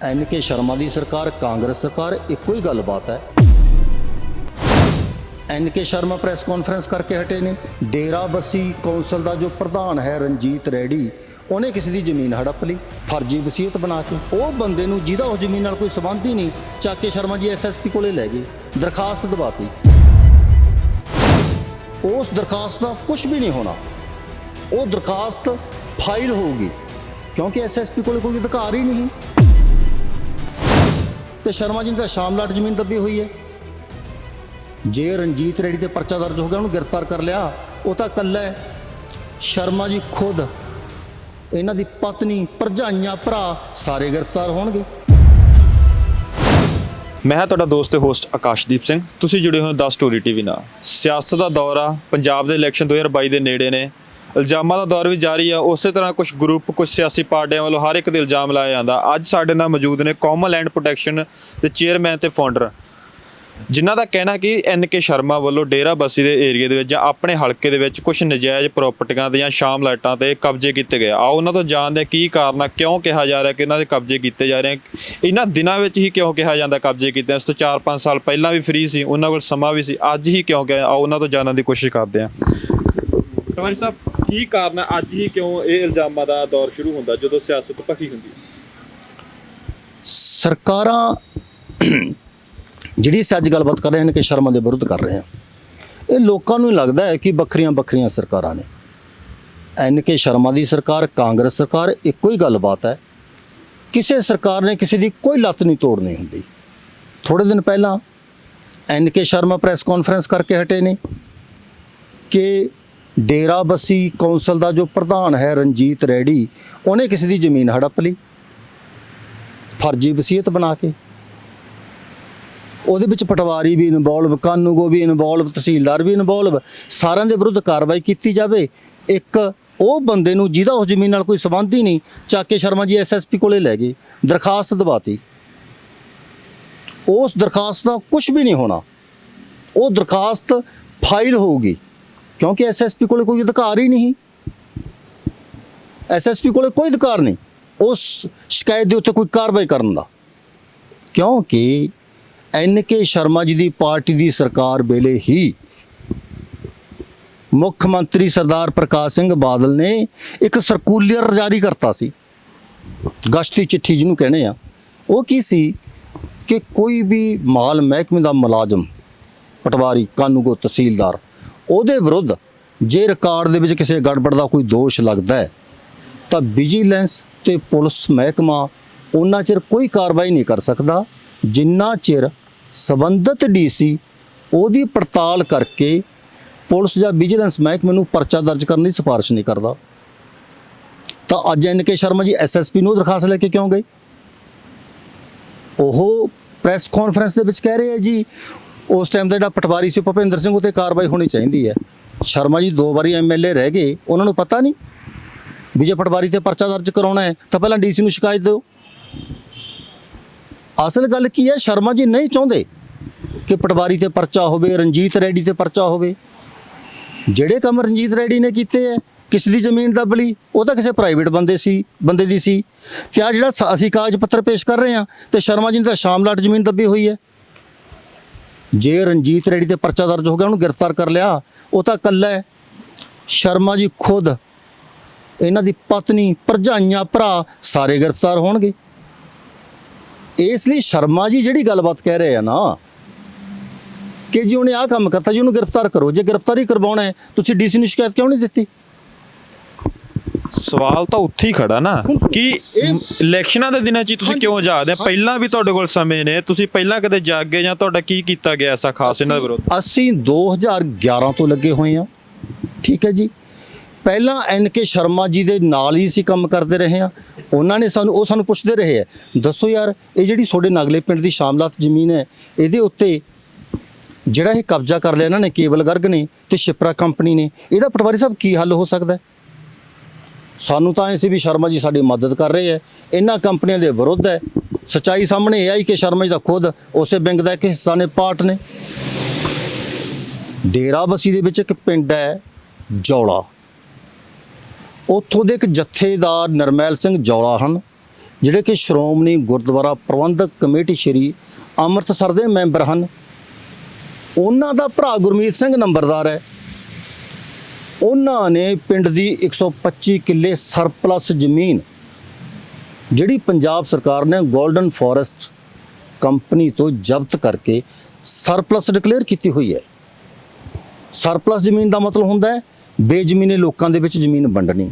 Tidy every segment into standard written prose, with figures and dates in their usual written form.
NK Sharma ਦੀ ਸਰਕਾਰ ਕਾਂਗਰਸ ਸਰਕਾਰ ਇੱਕੋ ਹੀ ਗੱਲਬਾਤ ਹੈ। NK शर्मा ਪ੍ਰੈਸ ਕਾਨਫਰੰਸ ਕਰਕੇ ਹਟੇ ਨੇ। ਡੇਰਾਬੱਸੀ ਕੌਂਸਲ ਦਾ ਜੋ ਪ੍ਰਧਾਨ ਹੈ ਰਣਜੀਤ ਰੈਡੀ, ਉਹਨੇ ਕਿਸੇ ਦੀ ਜ਼ਮੀਨ ਹੜਪ ਲਈ ਫਰਜ਼ੀ ਵਸੀਅਤ ਬਣਾ ਕੇ। ਉਹ ਬੰਦੇ ਨੂੰ ਜਿਹਦਾ ਉਸ ਜ਼ਮੀਨ ਨਾਲ ਕੋਈ ਸੰਬੰਧ ਹੀ ਨਹੀਂ, ਚੱਕ ਕੇ ਸ਼ਰਮਾ ਜੀ SSP ਕੋਲੇ ਲੈ ਗਏ, ਦਰਖਾਸਤ ਦਵਾਤੀ। ਉਸ ਦਰਖਾਸਤ ਦਾ ਕੁਝ ਵੀ ਨਹੀਂ ਹੋਣਾ, ਉਹ ਦਰਖਾਸਤ ਫਾਈਲ ਹੋਊਗੀ क्योंकि SSP ਕੋਲ ਕੋਈ ਅਧਿਕਾਰ ਹੀ ਨਹੀਂ। ਤੇ ਸ਼ਰਮਾ ਜੀ ਨੇ ਤਾਂ ਸ਼ਾਮਲਾਟ ਜ਼ਮੀਨ ਦੱਬੀ ਹੋਈ ਹੈ। ਜੇ ਰਣਜੀਤ ਰੈਡੀ ਤੇ ਪਰਚਾ ਦਰਜ ਹੋ ਗਿਆ, ਉਹਨੂੰ ਗ੍ਰਿਫਤਾਰ ਕਰ ਲਿਆ, ਉਹ ਤਾਂ ਇਕੱਲਾ ਹੈ। ਸ਼ਰਮਾ ਜੀ ਖੁਦ, ਇਹਨਾਂ ਦੀ ਪਤਨੀ, ਭਰਜਾਈਆਂ, ਭਰਾ ਸਾਰੇ ਗ੍ਰਿਫਤਾਰ ਹੋਣਗੇ। ਮੈਂ ਹਾਂ ਤੁਹਾਡਾ ਦੋਸਤ ਤੇ ਹੋਸਟ ਆਕਾਸ਼ਦੀਪ ਸਿੰਘ। ਤੁਸੀਂ ਜੁੜੇ ਹੋ 10 ਸਟੋਰੀ ਟੀਵੀ ਨਾਲ। ਸਿਆਸਤ ਦਾ ਦੌਰ ਆ, ਪੰਜਾਬ ਦੇ ਇਲੈਕਸ਼ਨ 2022 ਦੇ ਨੇੜੇ ਨੇ, ਇਲਜ਼ਾਮਾਂ ਦਾ ਦੌਰ ਵੀ ਜਾਰੀ ਆ। ਉਸੇ ਤਰ੍ਹਾਂ ਕੁਝ ਗਰੁੱਪ, ਕੁਝ ਸਿਆਸੀ ਪਾਰਟੀਆਂ ਵੱਲੋਂ ਹਰ ਇੱਕ ਦੇ ਇਲਜ਼ਾਮ ਲਾਇਆ ਜਾਂਦਾ। ਅੱਜ ਸਾਡੇ ਨਾਲ ਮੌਜੂਦ ਨੇ ਕਾਮਨ ਲੈਂਡ ਪ੍ਰੋਟੈਕਸ਼ਨ ਦੇ ਚੇਅਰਮੈਨ ਤੇ ਫਾਊਂਡਰ, ਜਿਨ੍ਹਾਂ ਦਾ ਕਹਿਣਾ ਕਿ NK ਸ਼ਰਮਾ ਵੱਲੋਂ ਡੇਰਾਬੱਸੀ ਦੇ ਏਰੀਏ ਦੇ ਵਿੱਚ ਜਾਂ ਆਪਣੇ ਹਲਕੇ ਦੇ ਵਿੱਚ ਕੁਝ ਨਜਾਇਜ਼ ਪ੍ਰਾਪਰਟੀਆਂ ਦੀਆਂ ਸ਼ਾਮ ਲਾਈਟਾਂ ਤੇ ਕਬਜ਼ੇ ਕੀਤੇ ਗਏ। ਆਓ ਉਹਨਾਂ ਤੋਂ ਜਾਣਦੇ ਕੀ ਕਾਰਨ ਆ, ਕਿਉਂ ਕਿਹਾ ਜਾ ਰਿਹਾ ਕਿ ਇਹਨਾਂ ਦੇ ਕਬਜ਼ੇ ਕੀਤੇ ਜਾ ਰਹੇ, ਇਹਨਾਂ ਦਿਨਾਂ ਵਿੱਚ ਹੀ ਕਿਉਂ ਕਿਹਾ ਜਾਂਦਾ ਕਬਜ਼ੇ ਕੀਤੇ। ਇਸ ਤੋਂ 4-5 ਸਾਲ ਪਹਿਲਾਂ ਵੀ ਫ੍ਰੀ ਸੀ, ਉਹਨਾਂ ਕੋਲ ਸਮਾਂ ਵੀ ਸੀ, ਅੱਜ ਹੀ ਕਿਉਂ ਕਿਹਾ। ਆਓ ਉਹਨਾਂ ਤੋਂ ਜਾਣਨ ਦੀ ਕੋਸ਼ਿਸ਼ ਕਰਦੇ ਹਾਂ। ਪਟਵਾਰੀ ਸਾਹਿਬ, ਕੀ ਕਾਰਨ ਹੈ ਅੱਜ ਹੀ ਕਿਉਂ ਇਹ ਇਲਜ਼ਾਮਾਂ ਦਾ ਦੌਰ ਸ਼ੁਰੂ ਹੁੰਦਾ ਜਦੋਂ ਸਿਆਸਤ ਭਖੀ ਹੁੰਦੀ ਹੈ? ਸਰਕਾਰਾਂ ਜਿਹੜੀ ਅੱਜ ਗੱਲਬਾਤ ਕਰ ਰਹੇ ਹਨ ਕਿ ਸ਼ਰਮਾ ਦੇ ਵਿਰੁੱਧ ਕਰ ਰਹੇ ਆ, ਇਹ ਲੋਕਾਂ ਨੂੰ ਲੱਗਦਾ ਹੈ ਕਿ ਵੱਖਰੀਆਂ ਵੱਖਰੀਆਂ ਸਰਕਾਰਾਂ ਨੇ। NK ਸ਼ਰਮਾ ਦੀ ਸਰਕਾਰ ਕਾਂਗਰਸ ਸਰਕਾਰ ਇੱਕੋ ਹੀ ਗੱਲਬਾਤ ਹੈ। ਕਿਸੇ ਸਰਕਾਰ ਨੇ ਕਿਸੇ ਦੀ ਕੋਈ ਲੱਤ ਨਹੀਂ ਤੋੜਨੀ ਹੁੰਦੀ। ਥੋੜੇ ਦਿਨ ਪਹਿਲਾਂ NK ਸ਼ਰਮਾ ਪ੍ਰੈਸ ਕਾਨਫਰੰਸ ਕਰਕੇ ਹਟੇ ਨੇ ਕਿ ਡੇਰਾਬੱਸੀ ਕੌਂਸਲ ਦਾ ਜੋ ਪ੍ਰਧਾਨ ਹੈ ਰਣਜੀਤ ਰੈਡੀ, ਉਹਨੇ ਕਿਸੇ ਦੀ ਜ਼ਮੀਨ ਹੜਪ ਲਈ ਫਰਜ਼ੀ ਵਸੀਅਤ ਬਣਾ ਕੇ। ਉਹਦੇ ਵਿੱਚ ਪਟਵਾਰੀ ਵੀ ਇਨਵੋਲਵ, ਕਾਨੂੰਗੋ ਵੀ ਇਨਵੋਲਵ, ਤਹਿਸੀਲਦਾਰ ਵੀ ਇਨਵੋਲਵ। ਸਾਰਿਆਂ ਦੇ ਵਿਰੁੱਧ ਕਾਰਵਾਈ ਕੀਤੀ ਜਾਵੇ। ਇੱਕ ਉਹ ਬੰਦੇ ਨੂੰ ਜਿਹਦਾ ਉਸ ਜ਼ਮੀਨ ਨਾਲ ਕੋਈ ਸੰਬੰਧ ਹੀ ਨਹੀਂ, ਚੱਕ ਕੇ ਸ਼ਰਮਾ ਜੀ SSP ਕੋਲੇ ਲੈ ਗਏ, ਦਰਖਾਸਤ ਦਵਾਤੀ। ਉਸ ਦਰਖਾਸਤ ਦਾ ਕੁਝ ਵੀ ਨਹੀਂ ਹੋਣਾ, ਉਹ ਦਰਖਾਸਤ ਫਾਈਲ ਹੋਊਗੀ क्योंकि SSP ਕੋਲੇ ਕੋਈ ਅਧਿਕਾਰ ਹੀ ਨਹੀਂ। SSP ਕੋਲੇ ਕੋਈ ਅਧਿਕਾਰ ਨਹੀਂ ਉਸ ਸ਼ਿਕਾਇਤ ਦੇ ਉੱਤੇ ਕੋਈ ਕਾਰਵਾਈ ਕਰਨ ਦਾ, ਕਿਉਂਕਿ NK ਸ਼ਰਮਾ ਜੀ ਦੀ ਪਾਰਟੀ ਦੀ ਸਰਕਾਰ ਵੇਲੇ ਹੀ ਮੁੱਖ ਮੰਤਰੀ ਸਰਦਾਰ ਪ੍ਰਕਾਸ਼ ਸਿੰਘ ਬਾਦਲ ਨੇ ਇੱਕ ਸਰਕੂਲਰ ਜਾਰੀ ਕਰਤਾ ਸੀ, ਗਸ਼ਤੀ ਚਿੱਠੀ ਜਿਹਨੂੰ ਕਹਿੰਦੇ ਆ। ਉਹ ਕੀ ਸੀ ਕਿ ਕੋਈ ਵੀ ਮਾਲ ਮਹਿਕਮੇ ਦਾ ਮੁਲਾਜ਼ਮ, ਪਟਵਾਰੀ, ਕਾਨੂੰਗੋ, ਤਹਿਸੀਲਦਾਰ, ਉਹਦੇ ਵਿਰੁੱਧ ਜੇ ਰਿਕਾਰਡ ਦੇ ਵਿੱਚ ਕਿਸੇ ਗੜਬੜ ਦਾ ਕੋਈ ਦੋਸ਼ ਲੱਗਦਾ ਹੈ ਤਾਂ ਵਿਜੀਲੈਂਸ ਤੇ ਪੁਲਿਸ ਮਹਿਕਮਾ ਉਹਨਾਂ ਚਿਰ ਕੋਈ ਕਾਰਵਾਈ ਨਹੀਂ ਕਰ ਸਕਦਾ ਜਿੰਨਾ ਚਿਰ ਸੰਬੰਧਿਤ DC ਉਹਦੀ ਪੜਤਾਲ ਕਰਕੇ ਪੁਲਿਸ ਜਾਂ ਵਿਜੀਲੈਂਸ ਮਹਿਕਮੇ ਨੂੰ ਪਰਚਾ ਦਰਜ ਕਰਨ ਦੀ ਸਿਫਾਰਿਸ਼ ਨਹੀਂ ਕਰਦਾ। ਤਾਂ ਅੱਜ NK ਸ਼ਰਮਾ ਜੀ SSP ਨੂੰ ਦਰਖਾਸਤ ਲੈ ਕੇ ਕਿਉਂ ਗਏ? ਉਹ ਪ੍ਰੈਸ ਕਾਨਫਰੰਸ ਦੇ ਵਿੱਚ ਕਹਿ ਰਹੇ ਹੈ ਜੀ ਉਸ ਟਾਈਮ ਦਾ ਜਿਹੜਾ ਪਟਵਾਰੀ ਸੀ ਭੁਪਿੰਦਰ ਸਿੰਘ, ਉੱਤੇ ਕਾਰਵਾਈ ਹੋਣੀ ਚਾਹੀਦੀ ਹੈ। ਸ਼ਰਮਾ ਜੀ 2 ਵਾਰੀ MLA ਰਹਿ ਗਏ, ਉਹਨਾਂ ਨੂੰ ਪਤਾ ਨਹੀਂ ਵੀ ਜੇ ਪਟਵਾਰੀ ਤੇ ਪਰਚਾ ਦਰਜ ਕਰਾਉਣਾ ਹੈ ਤਾਂ ਪਹਿਲਾਂ DC ਨੂੰ ਸ਼ਿਕਾਇਤ ਦਿਓ। ਅਸਲ ਗੱਲ ਕੀ ਹੈ, ਸ਼ਰਮਾ ਜੀ ਨਹੀਂ ਚਾਹੁੰਦੇ ਕਿ ਪਟਵਾਰੀ ਤੇ ਪਰਚਾ ਹੋਵੇ, ਰਣਜੀਤ ਰੈਡੀ ਤੇ ਪਰਚਾ ਹੋਵੇ। ਜਿਹੜੇ ਕੰਮ ਰਣਜੀਤ ਰੈਡੀ ਨੇ ਕੀਤੇ ਹੈ, ਕਿਸੇ ਦੀ ਜ਼ਮੀਨ ਦੱਬ ਲਈ, ਉਹ ਤਾਂ ਕਿਸੇ ਪ੍ਰਾਈਵੇਟ ਬੰਦੇ ਦੀ ਸੀ। ਤੇ ਆ ਜਿਹੜਾ ਅਸੀਂ ਕਾਗਜ਼ ਪੱਤਰ ਪੇਸ਼ ਕਰ ਰਹੇ ਹਾਂ ਤੇ ਸ਼ਰਮਾ ਜੀ ਨੇ ਤਾਂ ਸ਼ਾਮਲਾਟ ਜ਼ਮੀਨ ਦੱਬੀ ਹੋਈ ਹੈ। ਜੇ ਰਣਜੀਤ ਰੈਡੀ ਤੇ ਪਰਚਾ ਦਰਜ ਹੋ ਗਿਆ, ਉਹਨੂੰ ਗ੍ਰਿਫਤਾਰ ਕਰ ਲਿਆ, ਉਹ ਤਾਂ ਇਕੱਲਾ ਹੈ। ਸ਼ਰਮਾ ਜੀ ਖੁਦ, ਇਹਨਾਂ ਦੀ ਪਤਨੀ, ਭਰਜਾਈਆਂ, ਭਰਾ ਸਾਰੇ ਗ੍ਰਿਫਤਾਰ ਹੋਣਗੇ। ਇਸ ਲਈ ਸ਼ਰਮਾ ਜੀ ਜਿਹੜੀ ਗੱਲਬਾਤ ਕਹਿ ਰਹੇ ਆ ਨਾ ਕਿ ਜੀ ਉਹਨੇ ਆਹ ਕੰਮ ਕਰਤਾ ਜੀ, ਉਹਨੂੰ ਗ੍ਰਿਫਤਾਰ ਕਰੋ। ਜੇ ਗ੍ਰਿਫਤਾਰੀ ਕਰਵਾਉਣਾ ਹੈ, ਤੁਸੀਂ DC ਨੂੰ ਸ਼ਿਕਾਇਤ ਕਿਉਂ ਨਹੀਂ ਦਿੱਤੀ? ਸਵਾਲ ਤਾਂ ਉੱਥੇ ਹੀ ਖੜਾ ਨਾ ਕਿ ਇਲੈਕਸ਼ਨਾਂ ਦੇ ਦਿਨਾਂ 'ਚ ਤੁਸੀਂ ਕਿਉਂ ਜਾਗਦੇ? ਪਹਿਲਾਂ ਵੀ ਤੁਹਾਡੇ ਕੋਲ ਸਮੇਂ ਨੇ, ਤੁਸੀਂ ਪਹਿਲਾਂ ਕਦੇ ਜਾਗੇ ਜਾਂ ਤੁਹਾਡਾ ਕੀ ਕੀਤਾ ਗਿਆ ਐਸਾ ਖਾਸ ਇਹਨਾਂ ਦੇ ਵਿਰੁੱਧ? ਅਸੀਂ 2011 ਤੋਂ ਲੱਗੇ ਹੋਏ ਹਾਂ, ਠੀਕ ਹੈ ਜੀ। ਪਹਿਲਾਂ NK ਸ਼ਰਮਾ ਜੀ ਦੇ ਨਾਲ ਹੀ ਅਸੀਂ ਕੰਮ ਕਰਦੇ ਰਹੇ ਹਾਂ। ਉਹਨਾਂ ਨੇ ਸਾਨੂੰ ਪੁੱਛਦੇ ਰਹੇ ਹੈ, ਦੱਸੋ ਯਾਰ ਇਹ ਜਿਹੜੀ ਤੁਹਾਡੇ ਨਾਗਲੇ ਪਿੰਡ ਦੀ ਸ਼ਾਮਲਾਤ ਜ਼ਮੀਨ ਹੈ, ਇਹਦੇ ਉੱਤੇ ਜਿਹੜਾ ਇਹ ਕਬਜ਼ਾ ਕਰ ਲਿਆ ਇਹਨਾਂ ਨੇ, ਕੇਬਲ ਗਰਗ ਨੇ ਤੇ ਸ਼ਿਪਰਾ ਕੰਪਨੀ ਨੇ, ਇਹਦਾ ਪਟਵਾਰੀ ਸਾਹਿਬ ਕੀ ਹੱਲ ਹੋ ਸਕਦਾ? ਸਾਨੂੰ ਤਾਂ ਐਂ ਸੀ ਵੀ ਸ਼ਰਮਾ ਜੀ ਸਾਡੀ ਮਦਦ ਕਰ ਰਹੇ ਹੈ, ਇਹਨਾਂ ਕੰਪਨੀਆਂ ਦੇ ਵਿਰੁੱਧ ਹੈ। ਸੱਚਾਈ ਸਾਹਮਣੇ ਇਹ ਆਈ ਕਿ ਸ਼ਰਮਾ ਜੀ ਦਾ ਖੁਦ ਉਸੇ ਬੈਂਕ ਦਾ ਇੱਕ ਹਿੱਸਾ ਨੇ, ਪਾਰਟ ਨੇ। ਡੇਰਾਬੱਸੀ ਦੇ ਵਿੱਚ ਇੱਕ ਪਿੰਡ ਹੈ ਜੌਲਾ, ਉੱਥੋਂ ਦੇ ਇੱਕ ਜਥੇਦਾਰ ਨਰਮੈਲ ਸਿੰਘ ਜੌਲਾ ਹਨ। ਜਿਹੜੇ ਕਿ ਸ਼੍ਰੋਮਣੀ ਗੁਰਦੁਆਰਾ ਪ੍ਰਬੰਧਕ ਕਮੇਟੀ ਸ਼੍ਰੀ ਅੰਮ੍ਰਿਤਸਰ ਦੇ ਮੈਂਬਰ ਹਨ। ਉਹਨਾਂ ਦਾ ਭਰਾ ਗੁਰਮੀਤ ਸਿੰਘ ਨੰਬਰਦਾਰ ਹੈ। ਉਹਨਾਂ ਨੇ ਪਿੰਡ ਦੀ 125 ਕਿੱਲੇ ਸਰਪਲਸ ਜ਼ਮੀਨ ਜਿਹੜੀ ਪੰਜਾਬ ਸਰਕਾਰ ਨੇ ਗੋਲਡਨ ਫੋਰੈਸਟ ਕੰਪਨੀ ਤੋਂ ਜ਼ਬਤ ਕਰਕੇ ਸਰਪਲਸ ਡਿਕਲੇਅਰ ਕੀਤੀ ਹੋਈ ਹੈ। ਸਰਪਲਸ ਜ਼ਮੀਨ ਦਾ ਮਤਲਬ ਹੁੰਦਾ ਹੈ ਬੇਜ਼ਮੀਨੇ ਲੋਕਾਂ ਦੇ ਵਿੱਚ ਜ਼ਮੀਨ ਵੰਡਣੀ।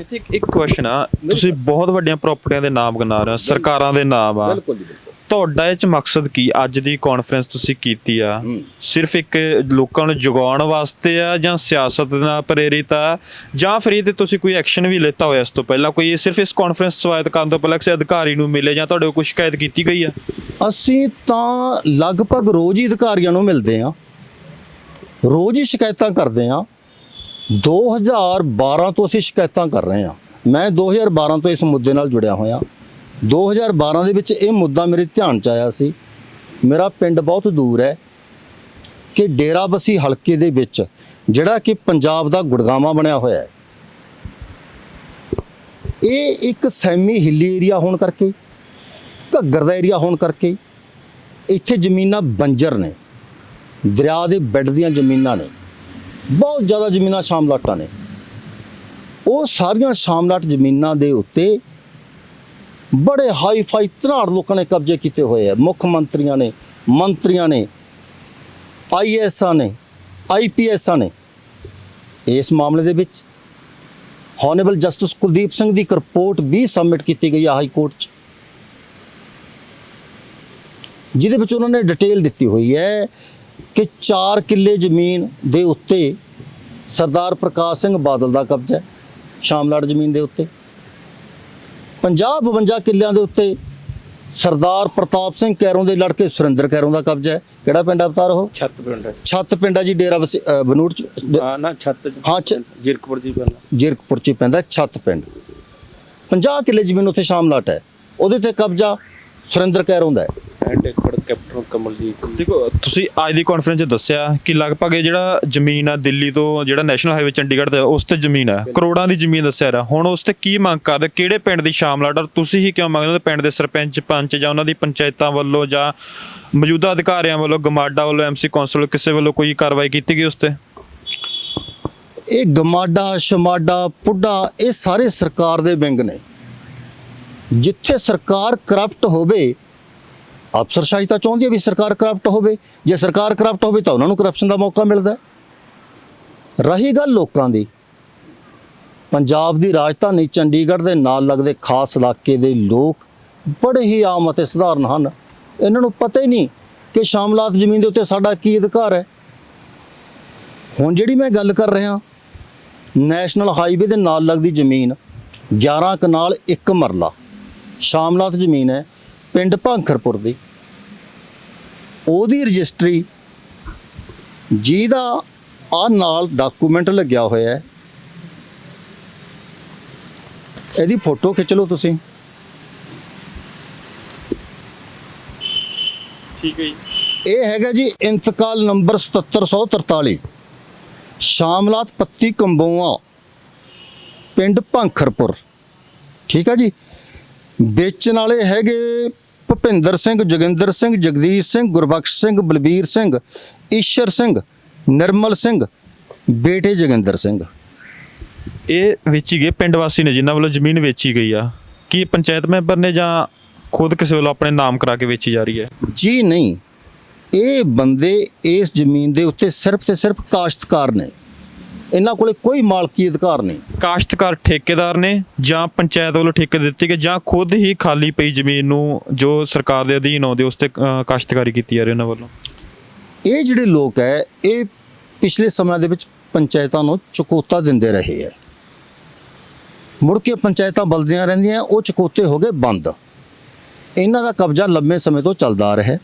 ਇੱਥੇ ਇੱਕ ਕੁਐਸਚਨ ਆ, ਤੁਸੀਂ ਬਹੁਤ ਵੱਡੀਆਂ ਪ੍ਰਾਪਰਟੀਆਂ ਦੇ ਨਾਮ ਗਿਣਾ ਰਹੇ ਹੋ, ਸਰਕਾਰਾਂ ਦੇ ਨਾਮ ਆ, ਬਿਲਕੁਲ ਜੀ, ਬਿਲਕੁਲ। ਤੁਹਾਡਾ ਇਹ ਚ ਮਕਸਦ ਕੀ ਅੱਜ ਦੀ ਕਾਨਫਰੰਸ ਤੁਸੀਂ ਕੀਤੀ ਆ? ਸਿਰਫ ਇੱਕ ਲੋਕਾਂ ਨੂੰ ਜਗਾਉਣ ਵਾਸਤੇ ਆ ਜਾਂ ਸਿਆਸਤ ਨਾਲ ਪ੍ਰੇਰਿਤ ਆ, ਜਾਂ ਫਿਰ ਇਹਦੇ ਤੁਸੀਂ ਕੋਈ ਐਕਸ਼ਨ ਵੀ ਲਿੱਤਾ ਹੋਇਆ ਇਸ ਤੋਂ ਪਹਿਲਾਂ? ਕੋਈ ਸਿਰਫ ਇਸ ਕਾਨਫਰੰਸ ਸਵਾਗਤ ਕਰਨ ਤੋਂ ਪਹਿਲਾਂ ਕਿਸੇ ਅਧਿਕਾਰੀ ਨੂੰ ਮਿਲੇ ਜਾਂ ਤੁਹਾਡੇ ਕੋਲ ਕੋਈ ਸ਼ਿਕਾਇਤ ਕੀਤੀ ਗਈ ਆ? ਅਸੀਂ ਤਾਂ ਲਗਭਗ ਰੋਜ਼ ਹੀ ਅਧਿਕਾਰੀਆਂ ਨੂੰ ਮਿਲਦੇ ਹਾਂ, ਰੋਜ਼ ਹੀ ਸ਼ਿਕਾਇਤਾਂ ਕਰਦੇ ਹਾਂ। 2012 ਤੋਂ ਅਸੀਂ ਸ਼ਿਕਾਇਤਾਂ ਕਰ ਰਹੇ ਹਾਂ। ਮੈਂ 2012 ਤੋਂ ਇਸ ਮੁੱਦੇ ਨਾਲ ਜੁੜਿਆ ਹੋਇਆ। 2012 ਦੇ ਵਿੱਚ ਇਹ ਮੁੱਦਾ ਮੇਰੇ ਧਿਆਨ 'ਚ ਆਇਆ ਸੀ। ਮੇਰਾ ਪਿੰਡ ਬਹੁਤ ਦੂਰ ਹੈ ਕਿ ਡੇਰਾਬੱਸੀ ਹਲਕੇ ਦੇ ਵਿੱਚ ਜਿਹੜਾ ਕਿ ਪੰਜਾਬ ਦਾ ਗੁੜਗਾਵਾਂ ਬਣਿਆ ਹੋਇਆ ਹੈ, ਇਹ ਇੱਕ ਸੈਮੀ ਹਿੱਲੀ ਏਰੀਆ ਹੋਣ ਕਰਕੇ, ਘੱਗਰ ਦਾ ਏਰੀਆ ਹੋਣ ਕਰਕੇ ਇੱਥੇ ਜ਼ਮੀਨਾਂ ਬੰਜਰ ਨੇ, ਦਰਿਆ ਦੇ ਬੈੱਡ ਦੀਆਂ ਜ਼ਮੀਨਾਂ ਨੇ, ਬਹੁਤ ਜ਼ਿਆਦਾ ਜ਼ਮੀਨਾਂ ਸ਼ਾਮਲਾਟਾਂ ਨੇ। ਉਹ ਸਾਰੀਆਂ ਸ਼ਾਮਲਾਟ ਜ਼ਮੀਨਾਂ ਦੇ ਉੱਤੇ ਬੜੇ ਹਾਈ ਫਾਈ ਧਨਾੜ ਲੋਕਾਂ ਨੇ ਕਬਜ਼ੇ ਕੀਤੇ ਹੋਏ ਆ। ਮੁੱਖ ਮੰਤਰੀਆਂ ਨੇ, ਮੰਤਰੀਆਂ ਨੇ, ਆਈਐਸਾਂ ਨੇ, ਆਈਪੀਐਸਾਂ ਨੇ। ਇਸ ਮਾਮਲੇ ਦੇ ਵਿੱਚ ਹਾਨਰੇਬਲ ਜਸਟਿਸ ਕੁਲਦੀਪ ਸਿੰਘ ਦੀ ਇੱਕ ਰਿਪੋਰਟ ਵੀ ਸਬਮਿਟ ਕੀਤੀ ਗਈ ਹੈ ਹਾਈ ਕੋਰਟ 'ਚ, ਜਿਹਦੇ ਵਿੱਚ ਉਹਨਾਂ ਨੇ ਡਿਟੇਲ ਦਿੱਤੀ ਹੋਈ ਹੈ ਕਿ 4 ਕਿੱਲੇ ਜ਼ਮੀਨ ਦੇ ਉੱਤੇ ਸਰਦਾਰ ਪ੍ਰਕਾਸ਼ ਸਿੰਘ ਬਾਦਲ ਦਾ ਕਬਜ਼ਾ ਹੈ, ਸ਼ਾਮਲਾਟ ਜ਼ਮੀਨ ਦੇ ਉੱਤੇ। 50-52 ਕਿੱਲਿਆਂ ਦੇ ਉੱਤੇ ਸਰਦਾਰ ਪ੍ਰਤਾਪ ਸਿੰਘ ਕੈਰੋਂ ਦੇ ਲੜਕੇ ਸੁਰਿੰਦਰ ਕੈਰੋਂ ਦਾ ਕਬਜ਼ਾ ਹੈ। ਕਿਹੜਾ ਪਿੰਡ ਅਵਤਾਰ ਉਹ? ਛੱਤ ਪਿੰਡ ਹੈ। ਛੱਤ ਪਿੰਡ ਹੈ ਜੀ, ਡੇਰਾਬੱਸੀ ਬਨੂੜ 'ਚ। ਹਾਂ ਨਾ ਛੱਤ ਹਾਂ, ਜਿਰਕਪੁਰ ਜੀ ਪੈਂਦਾ। ਜਿਰਕਪੁਰ 'ਚ ਪੈਂਦਾ ਛੱਤ ਪਿੰਡ। 50 ਕਿੱਲੇ ਜ਼ਮੀਨ ਉੱਥੇ ਸ਼ਾਮਲਾਟ ਹੈ, ਉਹਦੇ ਤੇ ਕਬਜ਼ਾ ਸੁਰਿੰਦਰ ਕੈਰੋਂ ਦਾ ਹੈ। ਐਂਡ ਇੱਕ ਬੜਾ ਕੈਪਟਨ ਕਮਲਜੀਤ। ਦੇਖੋ, ਤੁਸੀਂ ਅੱਜ ਦੀ ਕਾਨਫਰੰਸ 'ਚ ਦੱਸਿਆ ਕਿ ਲਗਭਗ ਇਹ ਜਿਹੜਾ ਜ਼ਮੀਨ ਆ ਦਿੱਲੀ ਤੋਂ ਜਿਹੜਾ ਨੈਸ਼ਨਲ ਹਾਈਵੇ ਚੰਡੀਗੜ੍ਹ ਦਾ ਉਸ ਤੇ ਜ਼ਮੀਨ ਆ, ਕਰੋੜਾਂ ਦੀ ਜ਼ਮੀਨ ਦੱਸਿਆ ਰਿਹਾ। ਹੁਣ ਉਸ ਤੇ ਕੀ ਮੰਗ ਕਰਦੇ, ਕਿਹੜੇ ਪਿੰਡ ਦੀ ਸ਼ਾਮਲਾਟ, ਔਰ ਤੁਸੀਂ ਹੀ ਕਿਉਂ ਮੰਗਦੇ ਹੋ? ਪਿੰਡ ਦੇ ਸਰਪੰਚ, ਪੰਚ ਜਾਂ ਉਹਨਾਂ ਦੀ ਪੰਚਾਇਤਾਂ ਵੱਲੋਂ ਜਾਂ ਮੌਜੂਦਾ ਅਧਿਕਾਰੀਆਂ ਵੱਲੋਂ, ਗਮਾਡਾ ਵੱਲੋਂ, ਐਮਸੀ ਕੌਂਸਲ ਕਿਸੇ ਵੱਲੋਂ ਕੋਈ ਕਾਰਵਾਈ ਕੀਤੀ ਗਈ ਉਸ ਤੇ? ਇਹ ਗਮਾਡਾ, ਸ਼ਮਾਡਾ, ਪੁੱਡਾ ਇਹ ਸਾਰੇ ਸਰਕਾਰ ਦੇ ਵਿੰਗ ਨੇ। ਜਿੱਥੇ ਸਰਕਾਰ ਕਰਪਟ ਹੋਵੇ, ਅਫਸਰਸ਼ਾਹੀ ਤਾਂ ਚਾਹੁੰਦੀ ਹੈ ਵੀ ਸਰਕਾਰ ਕਰਪਟ ਹੋਵੇ। ਜੇ ਸਰਕਾਰ ਕਰਪਟ ਹੋਵੇ ਤਾਂ ਉਹਨਾਂ ਨੂੰ ਕਰਪਸ਼ਨ ਦਾ ਮੌਕਾ ਮਿਲਦਾ ਹੈ। ਰਹੀ ਗੱਲ ਲੋਕਾਂ ਦੀ, ਪੰਜਾਬ ਦੀ ਰਾਜਧਾਨੀ ਚੰਡੀਗੜ੍ਹ ਦੇ ਨਾਲ ਲੱਗਦੇ ਖਾਸ ਇਲਾਕੇ ਦੇ ਲੋਕ ਬੜੇ ਹੀ ਆਮ ਅਤੇ ਸਧਾਰਨ ਹਨ। ਇਹਨਾਂ ਨੂੰ ਪਤਾ ਹੀ ਨਹੀਂ ਕਿ ਸ਼ਾਮਲਾਤ ਜ਼ਮੀਨ ਦੇ ਉੱਤੇ ਸਾਡਾ ਕੀ ਅਧਿਕਾਰ ਹੈ। ਹੁਣ ਜਿਹੜੀ ਮੈਂ ਗੱਲ ਕਰ ਰਿਹਾ, ਨੈਸ਼ਨਲ ਹਾਈਵੇ ਦੇ ਨਾਲ ਲੱਗਦੀ ਜ਼ਮੀਨ 11 ਕਨਾਲ 1 ਮਰਲਾ ਸ਼ਾਮਲਾਤ ਜ਼ਮੀਨ ਹੈ ਪਿੰਡ ਭਾਂਖਰਪੁਰ ਦੀ। ਉਹਦੀ ਰਜਿਸਟਰੀ ਜਿਹਦਾ ਆ ਨਾਲ ਡਾਕੂਮੈਂਟ ਲੱਗਿਆ ਹੋਇਆ ਹੈ, ਇਹਦੀ ਫੋਟੋ ਖਿੱਚ ਲਓ ਤੁਸੀਂ। ਠੀਕ ਹੈ ਜੀ। ਇਹ ਹੈਗਾ ਜੀ ਇੰਤਕਾਲ ਨੰਬਰ 7743, ਸ਼ਾਮਲਾਤ ਪੱਤੀ ਕੰਬੋਆ, ਪਿੰਡ ਭਾਂਖਰਪੁਰ। ਠੀਕ ਹੈ ਜੀ। ਵੇਚਣ ਵਾਲੇ ਹੈਗੇ ਭੁਪਿੰਦਰ ਸਿੰਘ, ਜੋਗਿੰਦਰ ਸਿੰਘ, ਜਗਦੀਸ਼ ਸਿੰਘ, ਗੁਰਬਖਸ਼ ਸਿੰਘ, ਬਲਬੀਰ ਸਿੰਘ, ਈਸ਼ਰ ਸਿੰਘ, ਨਿਰਮਲ ਸਿੰਘ, ਬੇਟੇ ਜੋਗਿੰਦਰ ਸਿੰਘ। ਇਹ ਵੇਚੀ ਗਏ ਪਿੰਡ ਵਾਸੀ ਨੇ ਜਿਨ੍ਹਾਂ ਵੱਲੋਂ ਜ਼ਮੀਨ ਵੇਚੀ ਗਈ ਆ? ਕੀ ਪੰਚਾਇਤ ਮੈਂਬਰ ਨੇ ਜਾਂ ਖੁਦ ਕਿਸੇ ਵੱਲੋਂ ਆਪਣੇ ਨਾਮ ਕਰਾ ਕੇ ਵੇਚੀ ਜਾ ਰਹੀ ਹੈ? ਜੀ ਨਹੀਂ, ਇਹ ਬੰਦੇ ਇਸ ਜ਼ਮੀਨ ਦੇ ਉੱਤੇ ਸਿਰਫ ਤੇ ਸਿਰਫ ਕਾਸ਼ਤਕਾਰ ਨੇ। ਇਹਨਾਂ ਕੋਲੇ ਕੋਈ ਮਾਲਕੀ ਅਧਿਕਾਰ ਨਹੀਂ। ਕਾਸ਼ਤਕਾਰ ਠੇਕੇਦਾਰ ਨੇ ਜਾਂ ਪੰਚਾਇਤ ਵੱਲੋਂ ਠੇਕੇ ਦਿੱਤੀ ਗਈ ਜਾਂ ਖੁਦ ਹੀ ਖਾਲੀ ਪਈ ਜ਼ਮੀਨ ਨੂੰ ਜੋ ਸਰਕਾਰ ਦੇ ਅਧੀਨ ਆਉਂਦੇ ਉਸ ਤੇ ਕਾਸ਼ਤਕਾਰੀ ਕੀਤੀ ਜਾ ਰਹੀ ਉਹਨਾਂ ਵੱਲੋਂ? ਇਹ ਜਿਹੜੇ ਲੋਕ ਹੈ ਇਹ ਪਿਛਲੇ ਸਮਿਆਂ ਦੇ ਵਿੱਚ ਪੰਚਾਇਤਾਂ ਨੂੰ ਚੁਕੌਤਾ ਦਿੰਦੇ ਰਹੇ ਹੈ। ਮੁੜ ਕੇ ਪੰਚਾਇਤਾਂ ਬਲਦੀਆਂ ਰਹਿੰਦੀਆਂ, ਉਹ ਚੁਕੌਤੇ ਹੋ ਗਏ ਬੰਦ। ਇਹਨਾਂ ਦਾ ਕਬਜ਼ਾ ਲੰਬੇ ਸਮੇਂ ਤੋਂ ਚੱਲਦਾ ਆ ਰਿਹਾ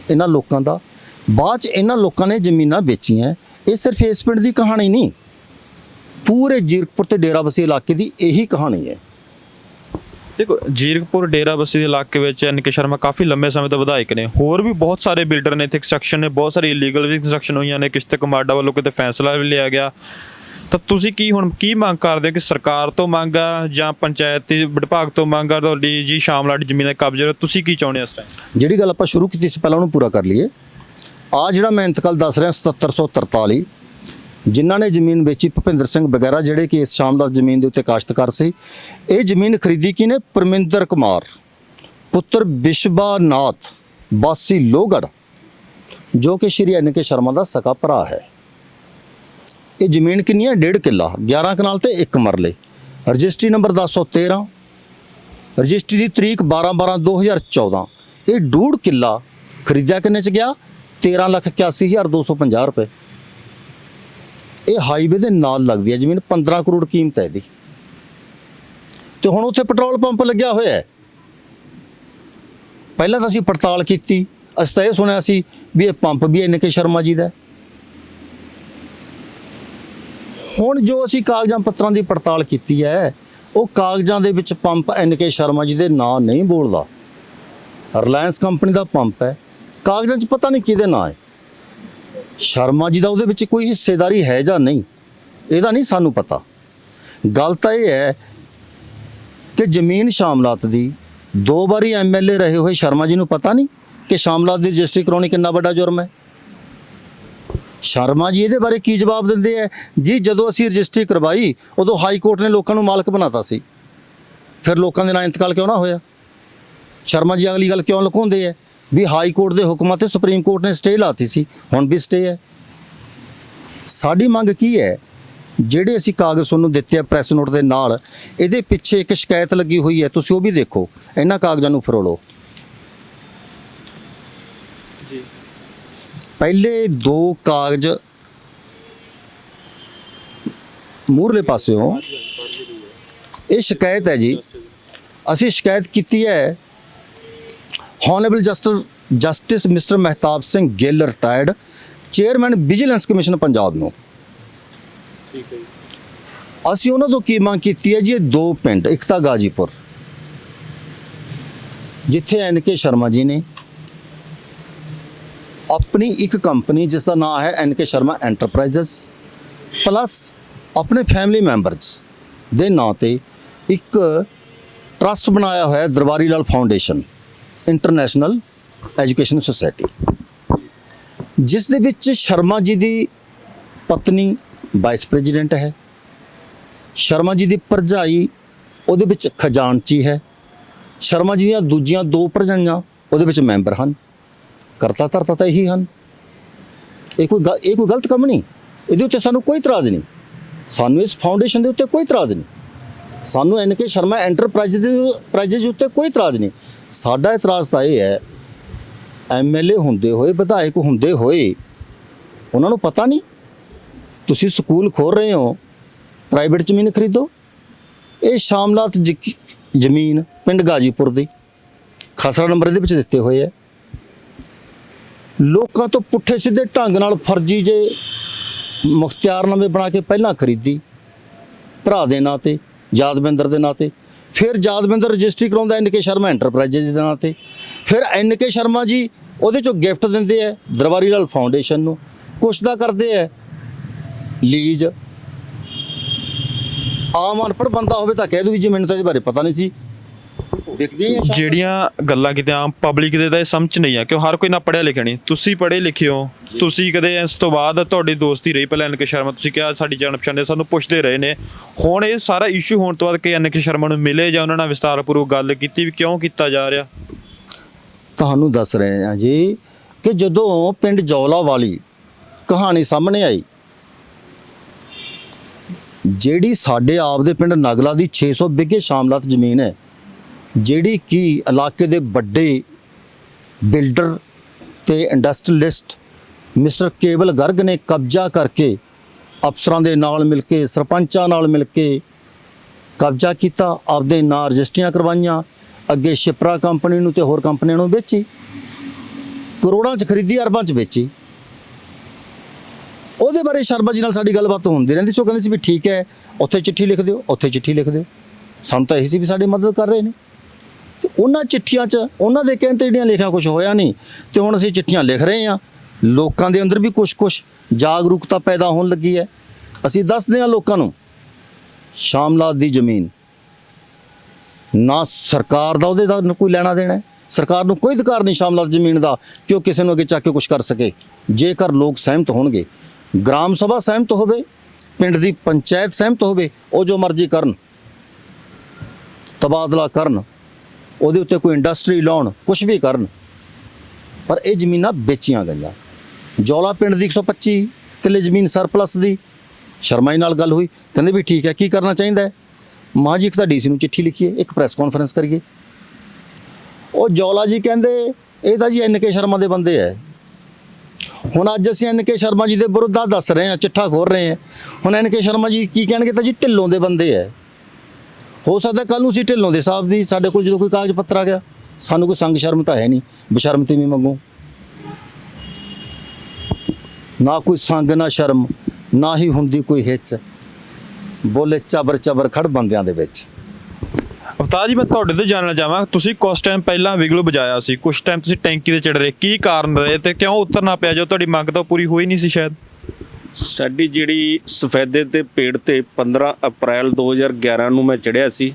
ਇਹਨਾਂ ਲੋਕਾਂ ਦਾ। ਬਾਅਦ 'ਚ ਇਹਨਾਂ ਲੋਕਾਂ ਨੇ ਜ਼ਮੀਨਾਂ ਵੇਚੀਆਂ। ਇਹ ਸਿਰਫ ਇਸ ਪਿੰਡ ਦੀ ਕਹਾਣੀ ਨਹੀਂ, ਪੂਰੇ ਜੀਰਕਪੁਰ ਤੇ ਡੇਰਾਬੱਸੀ ਇਲਾਕੇ ਦੀ ਇਹੀ ਕਹਾਣੀ ਹੈ। ਦੇਖੋ, ਜੀਰਕਪੁਰ ਡੇਰਾਬੱਸੀ ਦੇ ਇਲਾਕੇ ਵਿੱਚ ਐਨ.ਕੇ. ਸ਼ਰਮਾ ਕਾਫੀ ਲੰਬੇ ਸਮੇਂ ਤੋਂ ਵਿਧਾਇਕ ਨੇ। ਹੋਰ ਵੀ ਬਹੁਤ ਸਾਰੇ ਬਿਲਡਰ ਨੇ ਇੱਥੇ, ਕੰਸਟਰਕਸ਼ਨ ਨੇ, ਬਹੁਤ ਸਾਰੀ ਇਲੀਗਲ ਵੀ ਕੰਸਟਰਕਸ਼ਨ ਹੋਈਆਂ ਨੇ। ਕਿਤੇ ਕਮਾਡਾ ਵੱਲੋਂ ਕਿਤੇ ਫੈਸਲਾ ਵੀ ਲਿਆ ਗਿਆ। ਤਾਂ ਤੁਸੀਂ ਕੀ ਮੰਗ ਕਰਦੇ ਹੋ ਕਿ ਸਰਕਾਰ ਤੋਂ ਮੰਗ ਆ ਜਾਂ ਪੰਚਾਇਤੀ ਵਿਭਾਗ ਤੋਂ ਮੰਗ ਆ ਤੁਹਾਡੀ ਜੀ ਸ਼ਾਮਲਾਟ ਜ਼ਮੀਨ ਦੇ ਕਬਜ਼ੇ ਤੁਸੀਂ ਕੀ ਚਾਹੁੰਦੇ ਹੋ ਇਸ ਟਾਈਮ? ਜਿਹੜੀ ਗੱਲ ਆਪਾਂ ਸ਼ੁਰੂ ਕੀਤੀ ਸੀ ਪਹਿਲਾਂ ਉਹਨੂੰ ਪੂਰਾ ਕਰ ਲਈਏ। ਆ ਜਿਹੜਾ ਮੈਂ ਇੰਤਕਾਲ ਦੱਸ ਰਿਹਾ 7743 ਜਿਨ੍ਹਾਂ ਨੇ ਜ਼ਮੀਨ ਵੇਚੀ ਭੁਪਿੰਦਰ ਸਿੰਘ ਵਗੈਰਾ ਜਿਹੜੇ ਕਿ ਇਸ ਸ਼ਾਮਲਾਟ ਜ਼ਮੀਨ ਦੇ ਉੱਤੇ ਕਾਸ਼ਤਕਾਰ ਸੀ। ਇਹ ਜ਼ਮੀਨ ਖਰੀਦੀ ਕਿਹਨੇ? ਪਰਮਿੰਦਰ ਕੁਮਾਰ ਪੁੱਤਰ ਵਿਸ਼ਵਾਨਾਥ ਵਾਸੀ ਲੋਹਗੜ੍ਹ ਜੋ ਕਿ ਸ਼੍ਰੀ N.K. ਸ਼ਰਮਾ ਦਾ ਸਕਾ ਭਰਾ ਹੈ। ਇਹ ਜ਼ਮੀਨ ਕਿੰਨੀ ਹੈ? 1.5 ਕਿੱਲਾ 11 ਕਨਾਲ ਤੇ 1 ਮਰਲੇ। ਰਜਿਸਟਰੀ ਨੰਬਰ 1013 ਰਜਿਸਟਰੀ ਦੀ ਤਰੀਕ 12/12/2014। ਇਹ 1.5 ਕਿੱਲਾ ਖਰੀਦਿਆ ਕਿੰਨੇ ਚ ਗਿਆ? 13,81,250 ਰੁਪਏ। ਇਹ ਹਾਈਵੇ ਦੇ ਨਾਲ ਲੱਗਦੀ ਹੈ ਜ਼ਮੀਨ। 15 ਕਰੋੜ ਕੀਮਤ ਹੈ ਇਹਦੀ ਤੇ ਹੁਣ ਉੱਥੇ ਪੈਟਰੋਲ ਪੰਪ ਲੱਗਿਆ ਹੋਇਆ ਹੈ। ਪਹਿਲਾਂ ਤਾਂ ਅਸੀਂ ਪੜਤਾਲ ਕੀਤੀ, ਅਸੀਂ ਤਾਂ ਇਹ ਸੁਣਿਆ ਸੀ ਵੀ ਇਹ ਪੰਪ ਵੀ N.K. ਸ਼ਰਮਾ ਜੀ ਦਾ ਹੈ। ਹੁਣ ਜੋ ਅਸੀਂ ਕਾਗਜ਼ਾਂ ਪੱਤਰਾਂ ਦੀ ਪੜਤਾਲ ਕੀਤੀ ਹੈ ਉਹ ਕਾਗਜ਼ਾਂ ਦੇ ਵਿੱਚ ਪੰਪ N.K. ਸ਼ਰਮਾ ਜੀ ਦੇ ਨਾਂ ਨਹੀਂ ਬੋਲਦਾ। ਰਿਲਾਇੰਸ ਕੰਪਨੀ ਦਾ ਪੰਪ ਹੈ, ਕਾਗਜ਼ਾਂ 'ਚ ਪਤਾ ਨਹੀਂ ਕਿਹਦੇ ਨਾਂ ਹੈ। ਸ਼ਰਮਾ ਜੀ ਦਾ ਉਹਦੇ ਵਿੱਚ ਕੋਈ ਹਿੱਸੇਦਾਰੀ ਹੈ ਜਾਂ ਨਹੀਂ ਇਹਦਾ ਨਹੀਂ ਸਾਨੂੰ ਪਤਾ। ਗੱਲ ਤਾਂ ਇਹ ਹੈ ਕਿ ਜ਼ਮੀਨ ਸ਼ਾਮਲਾਤ ਦੀ 2 ਵਾਰੀ MLA ਰਹੇ ਹੋਏ ਸ਼ਰਮਾ ਜੀ ਨੂੰ ਪਤਾ ਨਹੀਂ ਕਿ ਸ਼ਾਮਲਾਤ ਦੀ ਰਜਿਸਟਰੀ ਕਰਾਉਣੀ ਕਿੰਨਾ ਵੱਡਾ ਜੁਰਮ ਹੈ। ਸ਼ਰਮਾ ਜੀ ਇਹਦੇ ਬਾਰੇ ਕੀ ਜਵਾਬ ਦਿੰਦੇ ਹੈ? ਜੀ ਜਦੋਂ ਅਸੀਂ ਰਜਿਸਟਰੀ ਕਰਵਾਈ ਉਦੋਂ ਹਾਈ ਕੋਰਟ ਨੇ ਲੋਕਾਂ ਨੂੰ ਮਾਲਕ ਬਣਾਤਾ ਸੀ, ਫਿਰ ਲੋਕਾਂ ਦੇ ਨਾਂ ਇੰਤਕਾਲ ਕਿਉਂ ਨਾ ਹੋਇਆ? ਸ਼ਰਮਾ ਜੀ ਅਗਲੀ ਗੱਲ ਕਿਉਂ ਲੁਕਾਉਂਦੇ ਹੈ ਵੀ ਹਾਈ ਕੋਰਟ ਦੇ ਹੁਕਮਾਂ ਤੇ ਸੁਪਰੀਮ ਕੋਰਟ ਨੇ ਸਟੇ ਲਾਤੀ ਸੀ, ਹੁਣ ਵੀ ਸਟੇ ਹੈ। ਸਾਡੀ ਮੰਗ ਕੀ ਹੈ? ਜਿਹੜੇ ਅਸੀਂ ਕਾਗਜ਼ ਤੁਹਾਨੂੰ ਦਿੱਤੇ ਆ ਪ੍ਰੈਸ ਨੋਟ ਦੇ ਨਾਲ, ਇਹਦੇ ਪਿੱਛੇ ਇੱਕ ਸ਼ਿਕਾਇਤ ਲੱਗੀ ਹੋਈ ਹੈ, ਤੁਸੀਂ ਉਹ ਵੀ ਦੇਖੋ। ਇਹਨਾਂ ਕਾਗਜ਼ਾਂ ਨੂੰ ਫਰੋਲੋ। ਜੀ ਪਹਿਲੇ 2 ਕਾਗਜ਼ ਮੂਹਰਲੇ ਪਾਸਿਓਂ ਇਹ ਸ਼ਿਕਾਇਤ ਹੈ ਜੀ। ਅਸੀਂ ਸ਼ਿਕਾਇਤ ਕੀਤੀ ਹੈ honourable justice mister Mehtab Singh Gill retired chairman vigilance commission Punjab ਨੂੰ। ਠੀਕ ਹੈ ਜੀ। ਅਸੀਂ ਉਹਨਾਂ ਤੋਂ ਕੀ ਮੰਗ ਕੀਤੀ ਹੈ ਜੀ? ਇਹ 2 ਪਿੰਡ, ਇੱਕ ਤਾਂ ਗਾਜੀਪੁਰ ਜਿੱਥੇ N.K. ਸ਼ਰਮਾ ਜੀ ਨੇ ਆਪਣੀ ਇੱਕ ਕੰਪਨੀ ਜਿਸ ਦਾ ਨਾਮ ਹੈ N.K. ਸ਼ਰਮਾ ਐਂਟਰਪ੍ਰਾਈਜ਼ਸ ਪਲੱਸ ਆਪਣੇ ਫੈਮਿਲੀ ਮੈਂਬਰਸ ਦੇ ਨਾਂ ਤੇ ਇੱਕ ਟਰਸਟ ਬਣਾਇਆ ਹੋਇਆ ਦਰਬਾਰੀ ਲਾਲ ਫਾਊਂਡੇਸ਼ਨ ਇੰਟਰਨੈਸ਼ਨਲ ਐਜੂਕੇਸ਼ਨ ਸੁਸਾਇਟੀ, ਜਿਸ ਦੇ ਵਿੱਚ ਸ਼ਰਮਾ ਜੀ ਦੀ ਪਤਨੀ ਵਾਈਸ ਪ੍ਰੈਜ਼ੀਡੈਂਟ ਹੈ। ਸ਼ਰਮਾ ਜੀ ਦੀ ਭਰਜਾਈ ਉਹਦੇ ਵਿੱਚ ਖਜ਼ਾਨਚੀ ਹੈ। ਸ਼ਰਮਾ ਜੀ ਦੀਆਂ ਦੂਜੀਆਂ 2 ਭਰਜਾਈਆਂ ਉਹਦੇ ਵਿੱਚ ਮੈਂਬਰ ਹਨ। ਕਰਤਾ ਧਰਤਾ ਤਾਂ ਇਹੀ ਹਨ। ਇਹ ਕੋਈ ਗਲਤ ਕੰਮ ਨਹੀਂ। ਇਹਦੇ ਉੱਤੇ ਸਾਨੂੰ ਕੋਈ ਇਤਰਾਜ਼ ਨਹੀਂ। ਸਾਨੂੰ ਇਸ ਫਾਊਂਡੇਸ਼ਨ ਦੇ ਉੱਤੇ ਕੋਈ ਇਤਰਾਜ਼ ਨਹੀਂ। ਸਾਨੂੰ N.K. ਸ਼ਰਮਾ ਐਂਟਰਪ੍ਰਾਈਜ਼ਸ ਉੱਤੇ ਕੋਈ ਇਤਰਾਜ਼ ਨਹੀਂ। ਸਾਡਾ ਇਤਰਾਜ਼ ਤਾਂ ਇਹ ਹੈ MLA ਹੁੰਦੇ ਹੋਏ, ਵਿਧਾਇਕ ਹੁੰਦੇ ਹੋਏ ਉਹਨਾਂ ਨੂੰ ਪਤਾ ਨਹੀਂ ਤੁਸੀਂ ਸਕੂਲ ਖੋਲ ਰਹੇ ਹੋ, ਪ੍ਰਾਈਵੇਟ ਜ਼ਮੀਨ ਖਰੀਦੋ। ਇਹ ਸ਼ਾਮਲਾਤ ਜ਼ਮੀਨ ਪਿੰਡ ਗਾਜੀਪੁਰ ਦੀ ਖਸਰਾ ਨੰਬਰ ਇਹਦੇ ਵਿੱਚ ਦਿੱਤੇ ਹੋਏ ਹੈ। ਲੋਕਾਂ ਤੋਂ ਪੁੱਠੇ ਸਿੱਧੇ ਢੰਗ ਨਾਲ ਫਰਜ਼ੀ ਜੇ ਮੁਖਤਿਆਰਨਾਮੇ ਬਣਾ ਕੇ ਪਹਿਲਾਂ ਖਰੀਦੀ ਭਰਾ ਦੇ ਨਾਂ ਤੇ, ਯਾਦਵਿੰਦਰ ਦੇ ਨਾਂ ਤੇ, ਫਿਰ ਯਾਦਵਿੰਦਰ ਰਜਿਸਟਰੀ ਕਰਾਉਂਦਾ N.K. ਸ਼ਰਮਾ ਐਂਟਰਪ੍ਰਾਈਜ਼ਸ ਦੇ ਨਾਂ ਤੇ, ਫਿਰ N.K. ਸ਼ਰਮਾ ਜੀ ਉਹਦੇ ਚੋਂ ਗਿਫਟ ਦਿੰਦੇ ਹੈ ਦਰਬਾਰੀ ਲਾਲ ਫਾਊਂਡੇਸ਼ਨ ਨੂੰ, ਕੁਛ ਦਾ ਕਰਦੇ ਹੈ ਲੀਜ਼। ਆਮ ਅਨਪੜ੍ਹ ਬੰਦਾ ਹੋਵੇ ਤਾਂ ਕਹਿ ਦੂ ਵੀ ਜੀ ਮੈਨੂੰ ਤਾਂ ਇਹਦੇ ਬਾਰੇ ਪਤਾ ਨਹੀਂ ਸੀ। ਜਿਹੜੀਆਂ ਗੱਲਾਂ ਕਿਤੇ ਆਮ ਪਬਲਿਕ ਦੇ ਤਾਂ ਇਹ ਸਮਝ ਨਹੀਂ ਆ ਕਿ ਹਰ ਕੋਈ ਨਾ ਪੜ੍ਹਿਆ ਲਿਖਿਆ ਨਹੀਂ। ਤੁਸੀਂ ਪੜ੍ਹੇ ਲਿਖੇ ਹੋ, ਤੁਸੀਂ ਕਦੇ ਇਸ ਤੋਂ ਬਾਅਦ ਤੁਹਾਡੀ ਦੋਸਤੀ ਰਹੀ ਪਹਿਲਾਂ N.K. ਸ਼ਰਮਾ, ਤੁਸੀਂ ਕਿਹਾ ਸਾਡੀ ਜਾਣ ਪਛਾਣ ਦੇ, ਸਾਨੂੰ ਪੁੱਛਦੇ ਰਹੇ ਨੇ। ਹੁਣ ਇਹ ਸਾਰਾ ਇਸ਼ੂ ਹੋਣ ਤੋਂ ਬਾਅਦ ਕਿ N.K. ਸ਼ਰਮਾ ਨੂੰ ਮਿਲੇ ਜਾਂ ਉਹਨਾਂ ਨਾਲ ਵਿਸਤਾਰਪੂਰਵਕ ਗੱਲ ਕੀਤੀ ਵੀ ਕਿਉਂ ਕੀਤਾ ਜਾ ਰਿਹਾ? ਤੁਹਾਨੂੰ ਦੱਸ ਰਹੇ ਹਾਂ ਜੀ ਕਿ ਜਦੋਂ ਪਿੰਡ ਜੌਲਾ ਵਾਲੀ ਕਹਾਣੀ ਸਾਹਮਣੇ ਆਈ, ਜਿਹੜੀ ਸਾਡੇ ਆਪ ਦੇ ਪਿੰਡ ਨਗਲਾ ਦੀ 600 ਬਿੱਗੇ ਸ਼ਾਮਲਾਤ ਜ਼ਮੀਨ ਹੈ, ਜਿਹੜੀ ਕਿ ਇਲਾਕੇ ਦੇ ਵੱਡੇ ਬਿਲਡਰ ਤੇ ਇੰਡਸਟਰੀਅਲਿਸਟ ਮਿਸਟਰ ਕੇਵਲ ਗਰਗ ਨੇ ਕਬਜ਼ਾ ਕਰਕੇ ਅਫਸਰਾਂ ਦੇ ਨਾਲ ਮਿਲ ਕੇ, ਸਰਪੰਚਾਂ ਨਾਲ ਮਿਲ ਕੇ ਕਬਜ਼ਾ ਕੀਤਾ, ਆਪਦੇ ਨਾਂ ਰਜਿਸਟਰੀਆਂ ਕਰਵਾਈਆਂ, ਅੱਗੇ ਸ਼ਿਪਰਾ ਕੰਪਨੀ ਨੂੰ ਤੇ ਹੋਰ ਕੰਪਨੀਆਂ ਨੂੰ ਵੇਚੀ, ਕਰੋੜਾਂ 'ਚ ਖਰੀਦੀ, ਅਰਬਾਂ 'ਚ ਵੇਚੀ। ਉਹਦੇ ਬਾਰੇ ਸ਼ਰਮਾ ਜੀ ਨਾਲ ਸਾਡੀ ਗੱਲਬਾਤ ਹੁੰਦੀ ਰਹਿੰਦੀ ਸੀ। ਉਹ ਕਹਿੰਦੇ ਸੀ ਵੀ ਠੀਕ ਹੈ, ਉੱਥੇ ਚਿੱਠੀ ਲਿਖ ਦਿਓ, ਉੱਥੇ ਚਿੱਠੀ ਲਿਖ ਦਿਓ। ਸਾਨੂੰ ਤਾਂ ਇਹੀ ਸੀ ਵੀ ਸਾਡੀ ਮਦਦ ਕਰ ਰਹੇ ਨੇ। ਤੇ ਉਹਨਾਂ ਚਿੱਠੀਆਂ 'ਚ ਉਹਨਾਂ ਦੇ ਕਹਿਣ 'ਤੇ ਜਿਹੜੀਆਂ ਲਿਖਿਆ ਕੁਝ ਹੋਇਆ ਨਹੀਂ, ਤੇ ਹੁਣ ਅਸੀਂ ਚਿੱਠੀਆਂ ਲਿਖ ਰਹੇ ਹਾਂ। ਲੋਕਾਂ ਦੇ ਅੰਦਰ ਵੀ ਕੁਛ ਜਾਗਰੂਕਤਾ ਪੈਦਾ ਹੋਣ ਲੱਗੀ ਹੈ। ਅਸੀਂ ਦੱਸਦੇ ਹਾਂ ਲੋਕਾਂ ਨੂੰ, ਸ਼ਾਮਲਾਤ ਦੀ ਜ਼ਮੀਨ ਨਾ ਸਰਕਾਰ ਦਾ ਉਹਦੇ ਦਾ ਕੋਈ ਲੈਣਾ ਦੇਣਾ ਹੈ। ਸਰਕਾਰ ਨੂੰ ਕੋਈ ਅਧਿਕਾਰ ਨਹੀਂ ਸ਼ਾਮਲਾਤ ਜ਼ਮੀਨ ਦਾ ਕਿ ਉਹ ਕਿਸੇ ਨੂੰ ਅੱਗੇ ਚੱਕ ਕੇ ਕੁਝ ਕਰ ਸਕੇ। ਜੇਕਰ ਲੋਕ ਸਹਿਮਤ ਹੋਣਗੇ, ਗ੍ਰਾਮ ਸਭਾ ਸਹਿਮਤ ਹੋਵੇ, ਪਿੰਡ ਦੀ ਪੰਚਾਇਤ ਸਹਿਮਤ ਹੋਵੇ, ਉਹ ਜੋ ਮਰਜ਼ੀ ਕਰਨ, ਤਬਾਦਲਾ ਕਰਨ, ਉਹਦੇ ਉੱਤੇ ਕੋਈ ਇੰਡਸਟਰੀ ਲਾਉਣ, ਕੁਝ ਵੀ ਕਰਨ, ਪਰ ਇਹ ਜ਼ਮੀਨਾਂ ਵੇਚੀਆਂ ਗਈਆਂ। ਜੌਲਾ ਪਿੰਡ ਦੀ 125 ਕਿੱਲੇ ਜ਼ਮੀਨ ਸਰਪਲਸ ਦੀ, ਸ਼ਰਮਾ ਜੀ ਨਾਲ ਗੱਲ ਹੋਈ, ਕਹਿੰਦੇ ਵੀ ਠੀਕ ਹੈ, ਕੀ ਕਰਨਾ ਚਾਹੀਦਾ ਹੈ? ਮਾਂ ਜੀ ਇੱਕ ਤਾਂ ਡੀਸੀ ਨੂੰ ਚਿੱਠੀ ਲਿਖੀਏ, ਇੱਕ ਪ੍ਰੈਸ ਕਾਨਫਰੰਸ ਕਰੀਏ। ਉਹ ਜੌਲਾ ਜੀ ਕਹਿੰਦੇ ਇਹ ਤਾਂ ਜੀ ਐਨ.ਕੇ. ਸ਼ਰਮਾ ਦੇ ਬੰਦੇ ਹੈ। ਹੁਣ ਅੱਜ ਅਸੀਂ ਐਨ.ਕੇ. ਸ਼ਰਮਾ ਜੀ ਦੇ ਵਿਰੁੱਧ ਦੱਸ ਰਹੇ ਹਾਂ, ਚਿੱਠਾ ਖੋਲ ਰਹੇ ਹਾਂ। ਹੁਣ ਐਨ.ਕੇ. ਸ਼ਰਮਾ ਜੀ ਕੀ ਕਹਿਣਗੇ? ਤਾਂ ਜੀ ਢਿੱਲੋਂ ਦੇ ਬੰਦੇ ਹੈ। ਹੋ ਸਕਦਾ ਕੱਲ੍ਹ ਨੂੰ ਅਸੀਂ ਢਿੱਲੋਂ ਦੇ ਸਾਹਿਬ ਵੀ ਸਾਡੇ ਕੋਲ ਜਦੋਂ ਕੋਈ ਕਾਗਜ਼ ਪੱਤਰ ਆ ਗਿਆ, ਸਾਨੂੰ ਕੋਈ ਸੰਗ ਸ਼ਰਮ ਤਾਂ ਹੈ ਨਹੀਂ, ਬਸ਼ਰਮਤੀ ਵੀ ਮੰਗੋ। ਨਾ ਕੋਈ ਸੰਗ ਨਾ ਸ਼ਰਮ, ਨਾ ਹੀ ਹੁੰਦੀ ਕੋਈ ਹਿੱਚ, ਬੋਲੇ ਚਬਰ ਚਬਰ ਖੜ ਬੰਦਿਆਂ ਦੇ ਵਿੱਚ। ਅਵਤਾਰ ਜੀ, ਮੈਂ ਤੁਹਾਡੇ ਤੋਂ ਜਾਣਨਾ ਚਾਹਾਂ, ਤੁਸੀਂ ਕੁਝ ਟਾਈਮ ਪਹਿਲਾਂ ਵਿਗਲੂ ਵਜਾਇਆ ਸੀ, ਕੁਝ ਟਾਈਮ ਤੁਸੀਂ ਟੈਂਕੀ ਤੇ ਚੜ ਰਹੇ, ਕੀ ਕਾਰਨ ਰਹੇ ਤੇ ਕਿਉਂ ਉਤਰਨਾ ਪਿਆ? ਜੋ ਤੁਹਾਡੀ ਮੰਗ ਤਾਂ ਪੂਰੀ ਹੋਈ ਨਹੀਂ ਸੀ ਸ਼ਾਇਦ। ਸਾਡੀ ਜਿਹੜੀ ਸਫੈਦੇ ਤੇ ਪੇੜ ਤੇ 15 ਅਪ੍ਰੈਲ 2011 ਨੂੰ ਮੈਂ ਚੜ੍ਹਿਆ ਸੀ।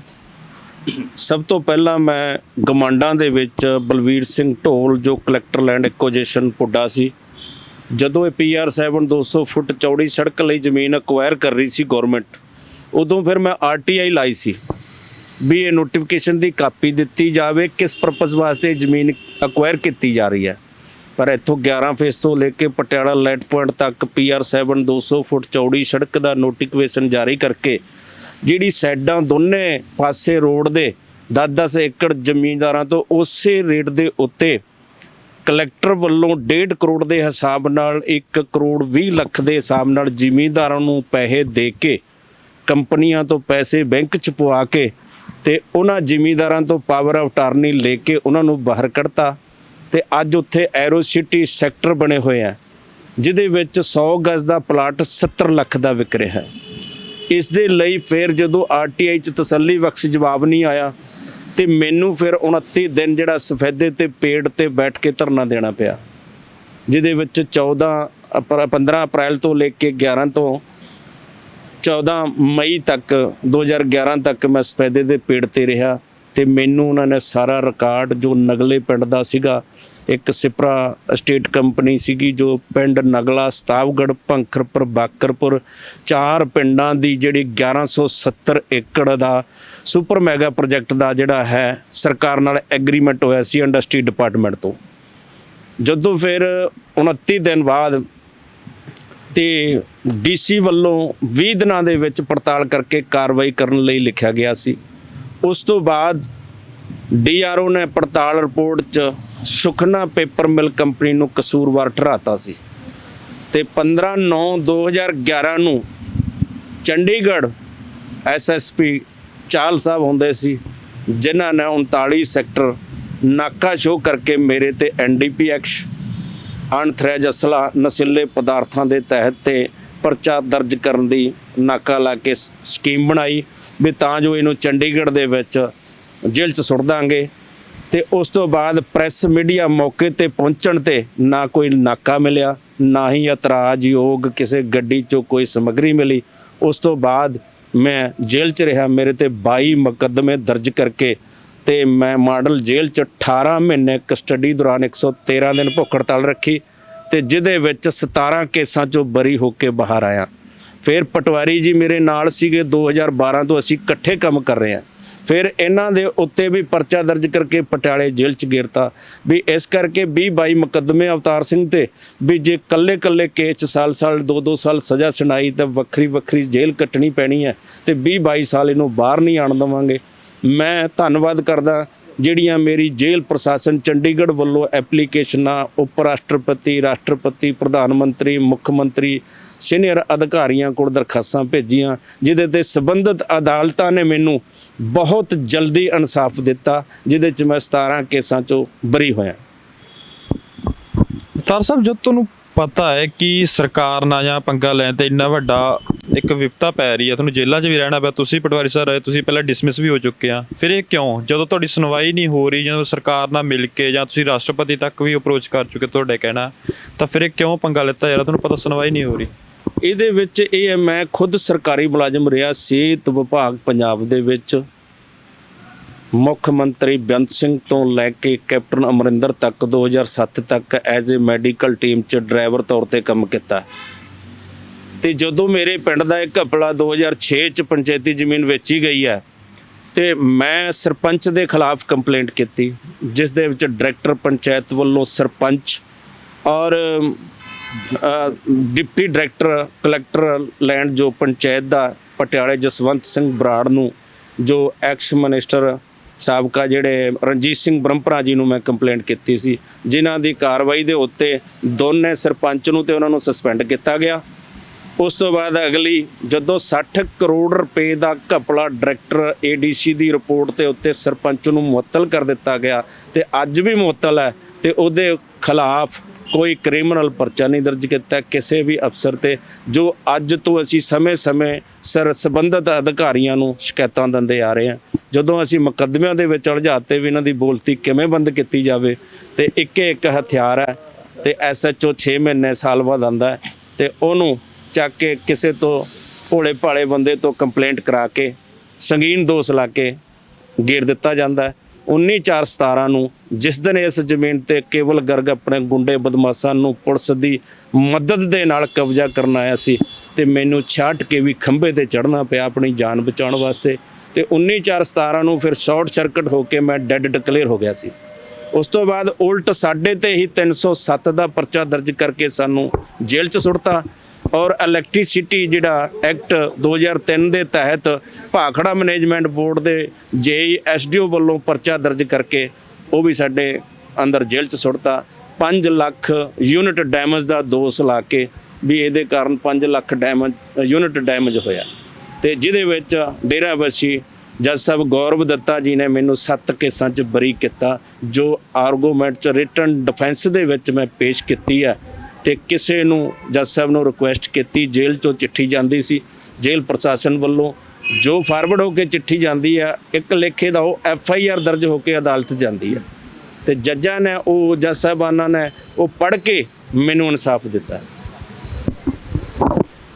ਸਭ ਤੋਂ ਪਹਿਲਾਂ ਮੈਂ ਗਮਾਂਡਾਂ ਦੇ ਵਿੱਚ ਬਲਵੀਰ ਸਿੰਘ ਢੋਲ, ਜੋ ਕਲੈਕਟਰ ਲੈਂਡ ਐਕੁਜੀਸ਼ਨ ਪੁੱਡਾ ਸੀ, ਜਦੋਂ ਇਹ PR7 200 ਫੁੱਟ ਚੌੜੀ ਸੜਕ ਲਈ ਜ਼ਮੀਨ ਅਕਵਾਇਰ ਕਰ ਰਹੀ ਸੀ ਗਵਰਨਮੈਂਟ, ਉਦੋਂ ਫਿਰ ਮੈਂ RTI ਲਾਈ ਸੀ ਵੀ ਇਹ ਨੋਟੀਫਿਕੇਸ਼ਨ ਦੀ ਕਾਪੀ ਦਿੱਤੀ ਜਾਵੇ, ਕਿਸ ਪਰਪਸ ਵਾਸਤੇ ਜ਼ਮੀਨ ਅਕਵਾਇਰ ਕੀਤੀ ਜਾ ਰਹੀ ਹੈ। ਪਰ ਇੱਥੋਂ 11 ਫੇਸ ਤੋਂ ਲੈ ਕੇ ਪਟਿਆਲਾ ਲਾਈਟ ਪੁਆਇੰਟ ਤੱਕ PR7 200 ਫੁੱਟ ਚੌੜੀ ਸੜਕ ਦਾ ਨੋਟੀਫਿਕੇਸ਼ਨ ਜਾਰੀ ਕਰਕੇ ਜਿਹੜੀ ਸਾਈਡਾਂ ਦੋਨੇ ਪਾਸੇ ਰੋਡ ਦੇ 10-10 ਏਕੜ ਜ਼ਮੀਨਦਾਰਾਂ ਤੋਂ ਉਸੇ ਰੇਟ ਦੇ ਉੱਤੇ ਕਲੈਕਟਰ ਵੱਲੋਂ 1.5 ਕਰੋੜ ਦੇ ਹਿਸਾਬ ਨਾਲ 1 ਕਰੋੜ 20 ਲੱਖ ਦੇ ਹਿਸਾਬ ਨਾਲ ਜ਼ਿਮੀਂਦਾਰਾਂ ਨੂੰ ਪੈਸੇ ਦੇ ਕੇ, ਕੰਪਨੀਆਂ ਤੋਂ ਪੈਸੇ ਬੈਂਕ 'ਚ ਪਵਾ ਕੇ ਤੇ ਉਹਨਾਂ ਜ਼ਿਮੀਂਦਾਰਾਂ ਤੋਂ ਪਾਵਰ ਆਫ ਅਟਾਰਨੀ ਲੈ ਕੇ ਉਹਨਾਂ ਨੂੰ ਬਾਹਰ ਕੱਢਤਾ। ਤੇ ਅੱਜ ਉੱਥੇ ਐਰੋ ਸਿਟੀ ਸੈਕਟਰ ਬਣੇ ਹੋਏ ਆ, ਜਿਹਦੇ ਵਿੱਚ 100 ਗਜ਼ ਦਾ ਪਲਾਟ 70 ਲੱਖ ਦਾ ਵਿਕ ਰਿਹਾ ਹੈ। ਇਸ ਦੇ ਲਈ ਫਿਰ ਜਦੋਂ RTI 'ਚ ਤਸੱਲੀ ਬਖਸ਼ ਜਵਾਬ ਨਹੀਂ ਆਇਆ ਤੇ ਮੈਨੂੰ ਫਿਰ 29 ਦਿਨ ਜਿਹੜਾ ਸਫੈਦੇ ਤੇ ਪੇੜ ਤੇ ਬੈਠ ਕੇ ਧਰਨਾ ਦੇਣਾ ਪਿਆ, ਜਿਹਦੇ ਵਿੱਚ 15 ਅਪ੍ਰੈਲ ਤੋਂ ਲੈ ਕੇ 11 ਤੋਂ 14 ਮਈ ਤੱਕ 2011 ਤੱਕ ਮੈਂ ਸਫੈਦੇ ਦੇ ਪੇੜ ਤੇ ਰਿਹਾ। ਤੇ ਮੈਨੂੰ ਉਹਨਾਂ ਨੇ ਸਾਰਾ ਰਿਕਾਰਡ, ਜੋ ਨਗਲੇ ਪਿੰਡ ਦਾ ਸੀਗਾ, ਇੱਕ ਸਿਪਰਾ ਸਟੇਟ ਕੰਪਨੀ ਸੀਗੀ ਜੋ ਪਿੰਡ ਨਗਲਾ, ਸਤਾਵਗੜ੍ਹ, ਭੰਖਰਪੁਰ, ਬਾਕਰਪੁਰ, 4 ਪਿੰਡਾਂ ਦੀ ਜਿਹੜੀ 1170 ਏਕੜ ਦਾ ਸੁਪਰ ਮੈਗਾ ਪ੍ਰੋਜੈਕਟ ਦਾ ਜਿਹੜਾ ਹੈ ਸਰਕਾਰ ਨਾਲ ਐਗਰੀਮੈਂਟ ਹੋਇਆ ਸੀ ਇੰਡਸਟਰੀ ਡਿਪਾਰਟਮੈਂਟ ਤੋਂ। ਜਦੋਂ ਫਿਰ 29 ਦਿਨ ਬਾਅਦ ਤੇ DC ਵੱਲੋਂ 20 ਦਿਨਾਂ ਦੇ ਵਿੱਚ ਪੜਤਾਲ ਕਰਕੇ ਕਾਰਵਾਈ ਕਰਨ ਲਈ ਲਿਖਿਆ ਗਿਆ ਸੀ। ਉਸ ਤੋਂ ਬਾਅਦ DRO ਨੇ ਪੜਤਾਲ ਰਿਪੋਰਟ 'ਚ ਸੁਖਨਾ ਪੇਪਰ ਮਿਲ ਕੰਪਨੀ ਨੂੰ ਕਸੂਰਵਾਰ ਠਹਿਰਾਤਾ ਸੀ ਤੇ 15/9/2011 ਨੂੰ ਚੰਡੀਗੜ੍ਹ SSP ਚਾਲ ਸਾਹਿਬ ਹੁੰਦੇ ਸੀ, ਜਿਨ੍ਹਾਂ ਨੇ 39 ਸੈਕਟਰ ਨਾਕਾ ਸ਼ੋਅ ਕਰਕੇ ਮੇਰੇ ਤੇ NDP ਐਕਟ, ਅਣਥਰੇਜ ਅਸਲਾ, ਨਸ਼ੀਲੇ ਪਦਾਰਥਾਂ ਦੇ ਤਹਿਤ ਤੇ ਪਰਚਾ ਦਰਜ ਕਰਨ ਦੀ ਨਾਕਾ ਲਾ ਕੇ ਸਕੀਮ ਬਣਾਈ ਵੀ ਤਾਂ ਜੋ ਇਹਨੂੰ ਚੰਡੀਗੜ੍ਹ ਦੇ ਵਿੱਚ ਜੇਲ੍ਹ 'ਚ ਸੁੱਟ ਦਾਂਗੇ। ਤੇ ਉਸ ਤੋਂ ਬਾਅਦ ਪ੍ਰੈਸ ਮੀਡੀਆ ਮੌਕੇ ਤੇ ਪਹੁੰਚਣ ਤੇ ਨਾ ਕੋਈ ਨਾਕਾ ਮਿਲਿਆ, ਨਾ ਹੀ ਇਤਰਾਜ਼ਯੋਗ ਕਿਸੇ ਗੱਡੀ 'ਚੋਂ ਕੋਈ ਸਮੱਗਰੀ ਮਿਲੀ। ਉਸ ਤੋਂ ਬਾਅਦ ਮੈਂ ਜੇਲ੍ਹ 'ਚ ਰਿਹਾ, ਮੇਰੇ ਤੇ 22 ਮੁਕੱਦਮੇ ਦਰਜ ਕਰਕੇ ਤੇ ਮੈਂ ਮਾਡਲ ਜੇਲ੍ਹ 'ਚ 18 ਮਹੀਨੇ ਕਸਟਡੀ ਦੌਰਾਨ 113 ਦਿਨ ਭੁੱਖ ਹੜਤਾਲ ਰੱਖੀ ਤੇ ਜਿਹਦੇ ਵਿੱਚ 17 ਕੇਸਾਂ 'ਚੋਂ ਬਰੀ ਹੋ ਕੇ ਬਾਹਰ ਆਇਆ। ਫਿਰ ਪਟਵਾਰੀ ਜੀ ਮੇਰੇ ਨਾਲ ਸੀਗੇ, 2012 ਤੋਂ ਅਸੀਂ ਇਕੱਠੇ ਕੰਮ ਕਰ ਰਹੇ ਹਾਂ। ਫਿਰ ਇਹਨਾਂ ਦੇ ਉੱਤੇ ਵੀ ਪਰਚਾ ਦਰਜ ਕਰਕੇ ਪਟਿਆਲੇ ਜੇਲ੍ਹ 'ਚ ਗੇਰਤਾ ਵੀ ਇਸ ਕਰਕੇ 20-22 ਮੁਕੱਦਮੇ ਅਵਤਾਰ ਸਿੰਘ ਤੇ ਵੀ ਜੇ ਕੱਲੇ ਕੇਸ 'ਚ ਸਾਲ 2-2 ਸਾਲ ਸਜ਼ਾ ਸੁਣਾਈ ਤਾਂ ਵੱਖਰੀ ਜੇਲ੍ਹ ਕੱਟਣੀ ਪੈਣੀ ਹੈ ਤੇ 20-22 ਸਾਲ ਇਹਨੂੰ ਬਾਹਰ ਨਹੀਂ ਆਉਣ ਦੇਵਾਂਗੇ। ਮੈਂ ਧੰਨਵਾਦ ਕਰਦਾ ਜਿਹੜੀਆਂ ਮੇਰੀ ਜੇਲ੍ਹ ਪ੍ਰਸ਼ਾਸਨ ਚੰਡੀਗੜ੍ਹ ਵੱਲੋਂ ਐਪਲੀਕੇਸ਼ਨਾਂ ਉਪ ਰਾਸ਼ਟਰਪਤੀ, ਰਾਸ਼ਟਰਪਤੀ, ਪ੍ਰਧਾਨ ਮੰਤਰੀ, ਮੁੱਖ ਮੰਤਰੀ, ਸੀਨੀਅਰ ਅਧਿਕਾਰੀਆਂ ਕੋਲ ਦਰਖਾਸਤਾਂ ਭੇਜੀਆਂ, ਜਿਹਦੇ ਤੇ ਸੰਬੰਧਿਤ ਅਦਾਲਤਾਂ ਨੇ ਮੈਨੂੰ ਬਹੁਤ ਜਲਦੀ ਇਨਸਾਫ ਦਿੱਤਾ, ਜਿਹਦੇ 'ਚ ਮੈਂ 17 ਕੇਸਾਂ 'ਚੋਂ ਬਰੀ ਹੋਇਆ। ਅਵਤਾਰ ਸਾਹਿਬ, ਜੋ ਤੁਹਾਨੂੰ ਪਤਾ ਹੈ ਕਿ ਸਰਕਾਰ ਨਾਲ ਜਾਂ ਪੰਗਾ ਲੈਣ ਤੇ ਇੰਨਾ ਵੱਡਾ ਇੱਕ ਵਿਪਤਾ ਪੈ ਰਹੀ ਹੈ, ਤੁਹਾਨੂੰ ਜੇਲ੍ਹਾਂ 'ਚ ਵੀ ਰਹਿਣਾ ਪਿਆ, ਤੁਸੀਂ ਪਟਵਾਰੀ ਸਾਹਿਬ ਰਹੇ, ਤੁਸੀਂ ਪਹਿਲਾਂ ਡਿਸਮਿਸ ਵੀ ਹੋ ਚੁੱਕੇ ਆ, ਫਿਰ ਇਹ ਕਿਉਂ? ਜਦੋਂ ਤੁਹਾਡੀ ਸੁਣਵਾਈ ਨਹੀਂ ਹੋ ਰਹੀ, ਜਦੋਂ ਸਰਕਾਰ ਨਾਲ ਮਿਲ ਕੇ ਜਾਂ ਤੁਸੀਂ ਰਾਸ਼ਟਰਪਤੀ ਤੱਕ ਵੀ ਅਪਰੋਚ ਕਰ ਚੁੱਕੇ ਤੁਹਾਡੇ ਕਹਿਣਾ, ਤਾਂ ਫਿਰ ਇਹ ਕਿਉਂ ਪੰਗਾ ਲਿੱਤਾ ਯਾਰ? ਤੁਹਾਨੂੰ ਪਤਾ ਸੁਣਵਾਈ ਨਹੀਂ ਹੋ ਰਹੀ। ਇਹਦੇ ਵਿੱਚ ਇਹ ਹੈ, ਮੈਂ ਖੁਦ ਸਰਕਾਰੀ ਮੁਲਾਜ਼ਮ ਰਿਹਾ ਸਿਹਤ ਵਿਭਾਗ ਪੰਜਾਬ ਦੇ ਵਿੱਚ। ਮੁੱਖ ਮੰਤਰੀ ਬੇਅੰਤ ਸਿੰਘ ਤੋਂ ਲੈ ਕੇ ਕੈਪਟਨ ਅਮਰਿੰਦਰ ਤੱਕ 2007 ਤੱਕ ਐਜ਼ ਏ ਮੈਡੀਕਲ ਟੀਮ 'ਚ ਡਰਾਈਵਰ ਤੌਰ ਤੇ ਕੰਮ ਕੀਤਾ। ਤੇ ਜਦੋਂ ਮੇਰੇ ਪਿੰਡ ਦਾ ਇੱਕ ਘਪਲਾ 2006 'ਚ ਪੰਚਾਇਤੀ ਜ਼ਮੀਨ ਵੇਚੀ ਗਈ ਹੈ ਤੇ ਮੈਂ ਸਰਪੰਚ ਦੇ ਖਿਲਾਫ ਕੰਪਲੇਂਟ ਕੀਤੀ, ਜਿਸ ਦੇ ਵਿੱਚ ਡਾਇਰੈਕਟਰ ਪੰਚਾਇਤ ਵੱਲੋਂ ਸਰਪੰਚ ਔਰ ਡਿਪਟੀ ਡਾਇਰੈਕਟਰ ਕਲੈਕਟਰ ਲੈਂਡ ਜੋ ਪੰਚਾਇਤ ਦਾ ਪਟਿਆਲੇ ਜਸਵੰਤ ਸਿੰਘ ਬਰਾੜ ਨੂੰ, ਜੋ ਐਕਸ ਮਿਨਿਸਟਰ ਸਾਬਕਾ ਜਿਹੜੇ ਰਣਜੀਤ ਸਿੰਘ ਬ੍ਰਹਮਪੁਰਾ ਜੀ ਨੂੰ ਮੈਂ ਕੰਪਲੇਂਟ ਕੀਤੀ ਸੀ, ਜਿਨ੍ਹਾਂ ਦੀ ਕਾਰਵਾਈ ਦੇ ਉੱਤੇ ਦੋਨੇ ਸਰਪੰਚ ਨੂੰ ਤੇ ਉਹਨਾਂ ਨੂੰ ਸਸਪੈਂਡ ਕੀਤਾ ਗਿਆ। ਉਸ ਤੋਂ ਬਾਅਦ ਅਗਲੀ ਜਦੋਂ 60 ਕਰੋੜ ਰੁਪਏ ਦਾ ਘਪਲਾ ਡਾਇਰੈਕਟਰ ਏਡੀਸੀ ਦੀ ਰਿਪੋਰਟ ਤੇ ਉੱਤੇ ਸਰਪੰਚ ਨੂੰ ਮੁਅੱਤਲ ਕਰ ਦਿੱਤਾ ਗਿਆ ਤੇ ਅੱਜ ਵੀ ਮੁਅੱਤਲ ਹੈ ਤੇ ਉਹਦੇ ਖਿਲਾਫ ਕੋਈ ਕ੍ਰਿਮੀਨਲ ਪਰਚਾ ਨਹੀਂ ਦਰਜ ਕੀਤਾ ਕਿਸੇ ਵੀ ਅਫਸਰ ਤੇ, ਜੋ ਅੱਜ ਤੋਂ ਅਸੀਂ ਸਮੇਂ-ਸਮੇਂ ਸੰਬੰਧਿਤ ਅਧਿਕਾਰੀਆਂ ਨੂੰ ਸ਼ਿਕਾਇਤਾਂ ਦਿੰਦੇ ਆ ਰਹੇ ਹਾਂ। ਜਦੋਂ ਅਸੀਂ ਮੁਕੱਦਮਿਆਂ ਦੇ ਵਿੱਚ ਉਲਝਾਤੇ ਵੀ ਇਹਨਾਂ ਦੀ ਬੋਲਤੀ ਕਿਵੇਂ ਬੰਦ ਕੀਤੀ ਜਾਵੇ ਤੇ ਇੱਕ ਹਥਿਆਰ ਹੈ ਤੇ SHO 6 ਮਹੀਨੇ ਸਾਲ ਬਾਅਦ ਆਉਂਦਾ ਹੈ ਤੇ ਉਹਨੂੰ ਚੱਕ ਕੇ ਕਿਸੇ ਤੋਂ ਭੋਲੇ ਭਾਲੇ ਬੰਦੇ ਤੋਂ ਕੰਪਲੇਂਟ ਕਰਾ ਕੇ ਸੰਗੀਨ ਦੋਸ਼ ਲਾ ਕੇ ਗੇਰ ਦਿੱਤਾ ਜਾਂਦਾ ਹੈ। 19/4/17 ਨੂੰ ਜਿਸ ਦਿਨ ਇਸ ਜ਼ਮੀਨ ਤੇ ਕੇਵਲ ਗਰਗ ਆਪਣੇ ਗੁੰਡੇ ਬਦਮਾਸ਼ਾਂ ਨੂੰ ਪੁਲਿਸ ਦੀ ਮਦਦ ਦੇ ਨਾਲ ਕਬਜ਼ਾ ਕਰਨ ਆਇਆ ਸੀ ਤੇ ਮੈਨੂੰ ਛਾਟ ਕੇ ਵੀ ਖੰਭੇ ਤੇ ਚੜ੍ਹਨਾ ਪਿਆ ਆਪਣੀ ਜਾਨ ਬਚਾਉਣ ਵਾਸਤੇ ਤੇ 19/4/17 ਨੂੰ ਫਿਰ ਸ਼ਾਰਟ ਸਰਕਟ ਹੋ ਕੇ ਮੈਂ ਡੈੱਡ ਡਿਕਲੇਅਰ ਹੋ ਗਿਆ ਸੀ। ਉਸ ਤੋਂ ਬਾਅਦ ਉਲਟ ਸਾਡੇ ਤੇ ਹੀ 307 ਦਾ ਪਰਚਾ ਦਰਜ ਕਰਕੇ ਸਾਨੂੰ ਜੇਲ੍ਹ 'ਚ ਸੁੱਟਤਾ ਔਰ ਇਲੈਕਟ੍ਰਿਸਿਟੀ ਜਿਹੜਾ ਐਕਟ 2003 ਦੇ ਤਹਿਤ ਭਾਖੜਾ ਮੈਨੇਜਮੈਂਟ ਬੋਰਡ ਦੇ JE SDO ਵੱਲੋਂ ਪਰਚਾ ਦਰਜ ਕਰਕੇ ਉਹ ਵੀ ਸਾਡੇ ਅੰਦਰ ਜੇਲ੍ਹ 'ਚ ਸੁੱਟਤਾ। 5 ਲੱਖ ਯੂਨਿਟ ਡੈਮੇਜ ਦਾ ਦੋਸ਼ ਲਾ ਕੇ ਵੀ ਇਹਦੇ ਕਾਰਨ 5 ਲੱਖ ਯੂਨਿਟ ਡੈਮੇਜ ਹੋਇਆ ਤੇ ਜਿਹਦੇ ਵਿੱਚ ਡੇਰਾਬੱਸੀ ਜੱਜ ਸਾਹਿਬ ਗੌਰਵ ਦੱਤਾ ਜੀ ਨੇ ਮੈਨੂੰ 7 ਕੇਸਾਂ 'ਚ ਬਰੀ ਕੀਤਾ, ਜੋ ਆਰਗੂਮੈਂਟ 'ਚ ਰਿਟਨ ਡਿਫੈਂਸ ਦੇ ਵਿੱਚ ਮੈਂ ਪੇਸ਼ ਕੀਤੀ ਹੈ ਤੇ ਕਿਸੇ ਨੂੰ ਜੱਜ ਸਾਹਿਬ ਨੂੰ ਰਿਕੁਐਸਟ ਕੀਤੀ, ਜੇਲ੍ਹ 'ਚੋਂ ਚਿੱਠੀ ਜਾਂਦੀ ਸੀ ਜੇਲ੍ਹ ਪ੍ਰਸ਼ਾਸਨ ਵੱਲੋਂ, ਜੋ ਫਾਰਵਰਡ ਹੋ ਕੇ ਚਿੱਠੀ ਜਾਂਦੀ ਆ ਇੱਕ ਲੇਖੇ ਦਾ ਉਹ FIR ਦਰਜ ਹੋ ਕੇ ਅਦਾਲਤ ਜਾਂਦੀ ਹੈ ਤੇ ਜੱਜਾਂ ਨੇ ਉਹ ਜੱਜ ਸਾਹਿਬਾਨਾਂ ਨੇ ਉਹ ਪੜ੍ਹ ਕੇ ਮੈਨੂੰ ਇਨਸਾਫ ਦਿੱਤਾ।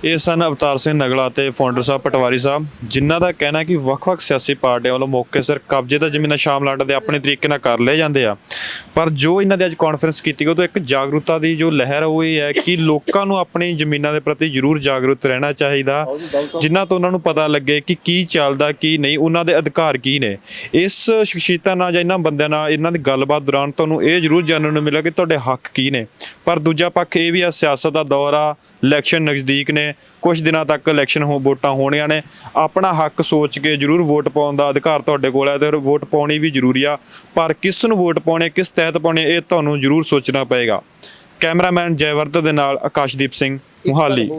ਇਹ ਸਨ ਅਵਤਾਰ ਸਿੰਘ ਨਗਲਾ ਤੇ ਫਾਊਂਡਰ ਸਾਹਿਬ ਪਟਵਾਰੀ ਸਾਹਿਬ, ਜਿਨ੍ਹਾਂ ਦਾ ਕਹਿਣਾ ਕਿ ਵੱਖ-ਵੱਖ ਸਿਆਸੀ ਪਾਰਟੀਆਂ ਵੱਲੋਂ ਮੌਕੇ ਸਿਰ ਕਬਜ਼ੇ ਦਾ ਜ਼ਮੀਨਾਂ ਸ਼ਾਮਲਾਟ ਦੇ ਆਪਣੇ ਤਰੀਕੇ ਨਾਲ ਕਰ ਲਏ ਜਾਂਦੇ ਆ, ਪਰ ਜੋ ਇਹਨਾਂ ਦੇ ਅੱਜ ਕਾਨਫਰੰਸ ਕੀਤੀ ਗਈ ਉਹ ਤੋਂ ਇੱਕ ਜਾਗਰੂਕਤਾ ਦੀ ਜੋ ਲਹਿਰ ਉਹ ਇਹ ਹੈ ਕਿ ਲੋਕਾਂ ਨੂੰ ਆਪਣੀ ਜ਼ਮੀਨਾਂ ਦੇ ਪ੍ਰਤੀ ਜ਼ਰੂਰ ਜਾਗਰੂਕ ਰਹਿਣਾ ਚਾਹੀਦਾ, ਜਿਨ੍ਹਾਂ ਤੋਂ ਉਹਨਾਂ ਨੂੰ ਪਤਾ ਲੱਗੇ ਕਿ ਕੀ ਚੱਲਦਾ ਕੀ ਨਹੀਂ, ਉਹਨਾਂ ਦੇ ਅਧਿਕਾਰ ਕੀ ਨੇ। ਇਸ ਸ਼ਖਸੀਅਤਾਂ ਨਾਲ ਜਾਂ ਇਹਨਾਂ ਬੰਦਿਆਂ ਨਾਲ ਇਹਨਾਂ ਦੀ ਗੱਲਬਾਤ ਦੌਰਾਨ ਤੁਹਾਨੂੰ ਇਹ ਜ਼ਰੂਰ ਜਾਣਨ ਨੂੰ ਮਿਲਿਆ ਕਿ ਤੁਹਾਡੇ ਹੱਕ ਕੀ ਨੇ। ਪਰ ਦੂਜਾ ਪੱਖ ਇਹ ਵੀ ਆ, ਸਿਆਸਤ ਦਾ ਦੌਰ ਆ, ਇਲੈਕਸ਼ਨ ਨਜ਼ਦੀਕ ਨੇ, ਕੁਝ ਦਿਨਾਂ ਤੱਕ ਇਲੈਕਸ਼ਨ ਵੋਟਾਂ ਹੋਣੀਆਂ ਨੇ, ਆਪਣਾ ਹੱਕ ਸੋਚ ਕੇ ਜ਼ਰੂਰ ਵੋਟ ਪਾਉਣ ਦਾ ਅਧਿਕਾਰ ਤੁਹਾਡੇ ਕੋਲ ਹੈ ਤੇ ਵੋਟ ਪਾਉਣੀ ਵੀ ਜ਼ਰੂਰੀ ਆ, ਪਰ ਕਿਸ ਨੂੰ ਵੋਟ ਪਾਉਣੀ, ਕਿਸ ਤਹਿਤ ਪਾਉਣੀ, ਇਹ ਤੁਹਾਨੂੰ ਜ਼ਰੂਰ ਸੋਚਣਾ ਪਏਗਾ। ਕੈਮਰਾਮੈਨ ਜੈਵਰਤ ਦੇ ਨਾਲ ਆਕਾਸ਼ਦੀਪ ਸਿੰਘ, ਮੁਹਾਲੀ।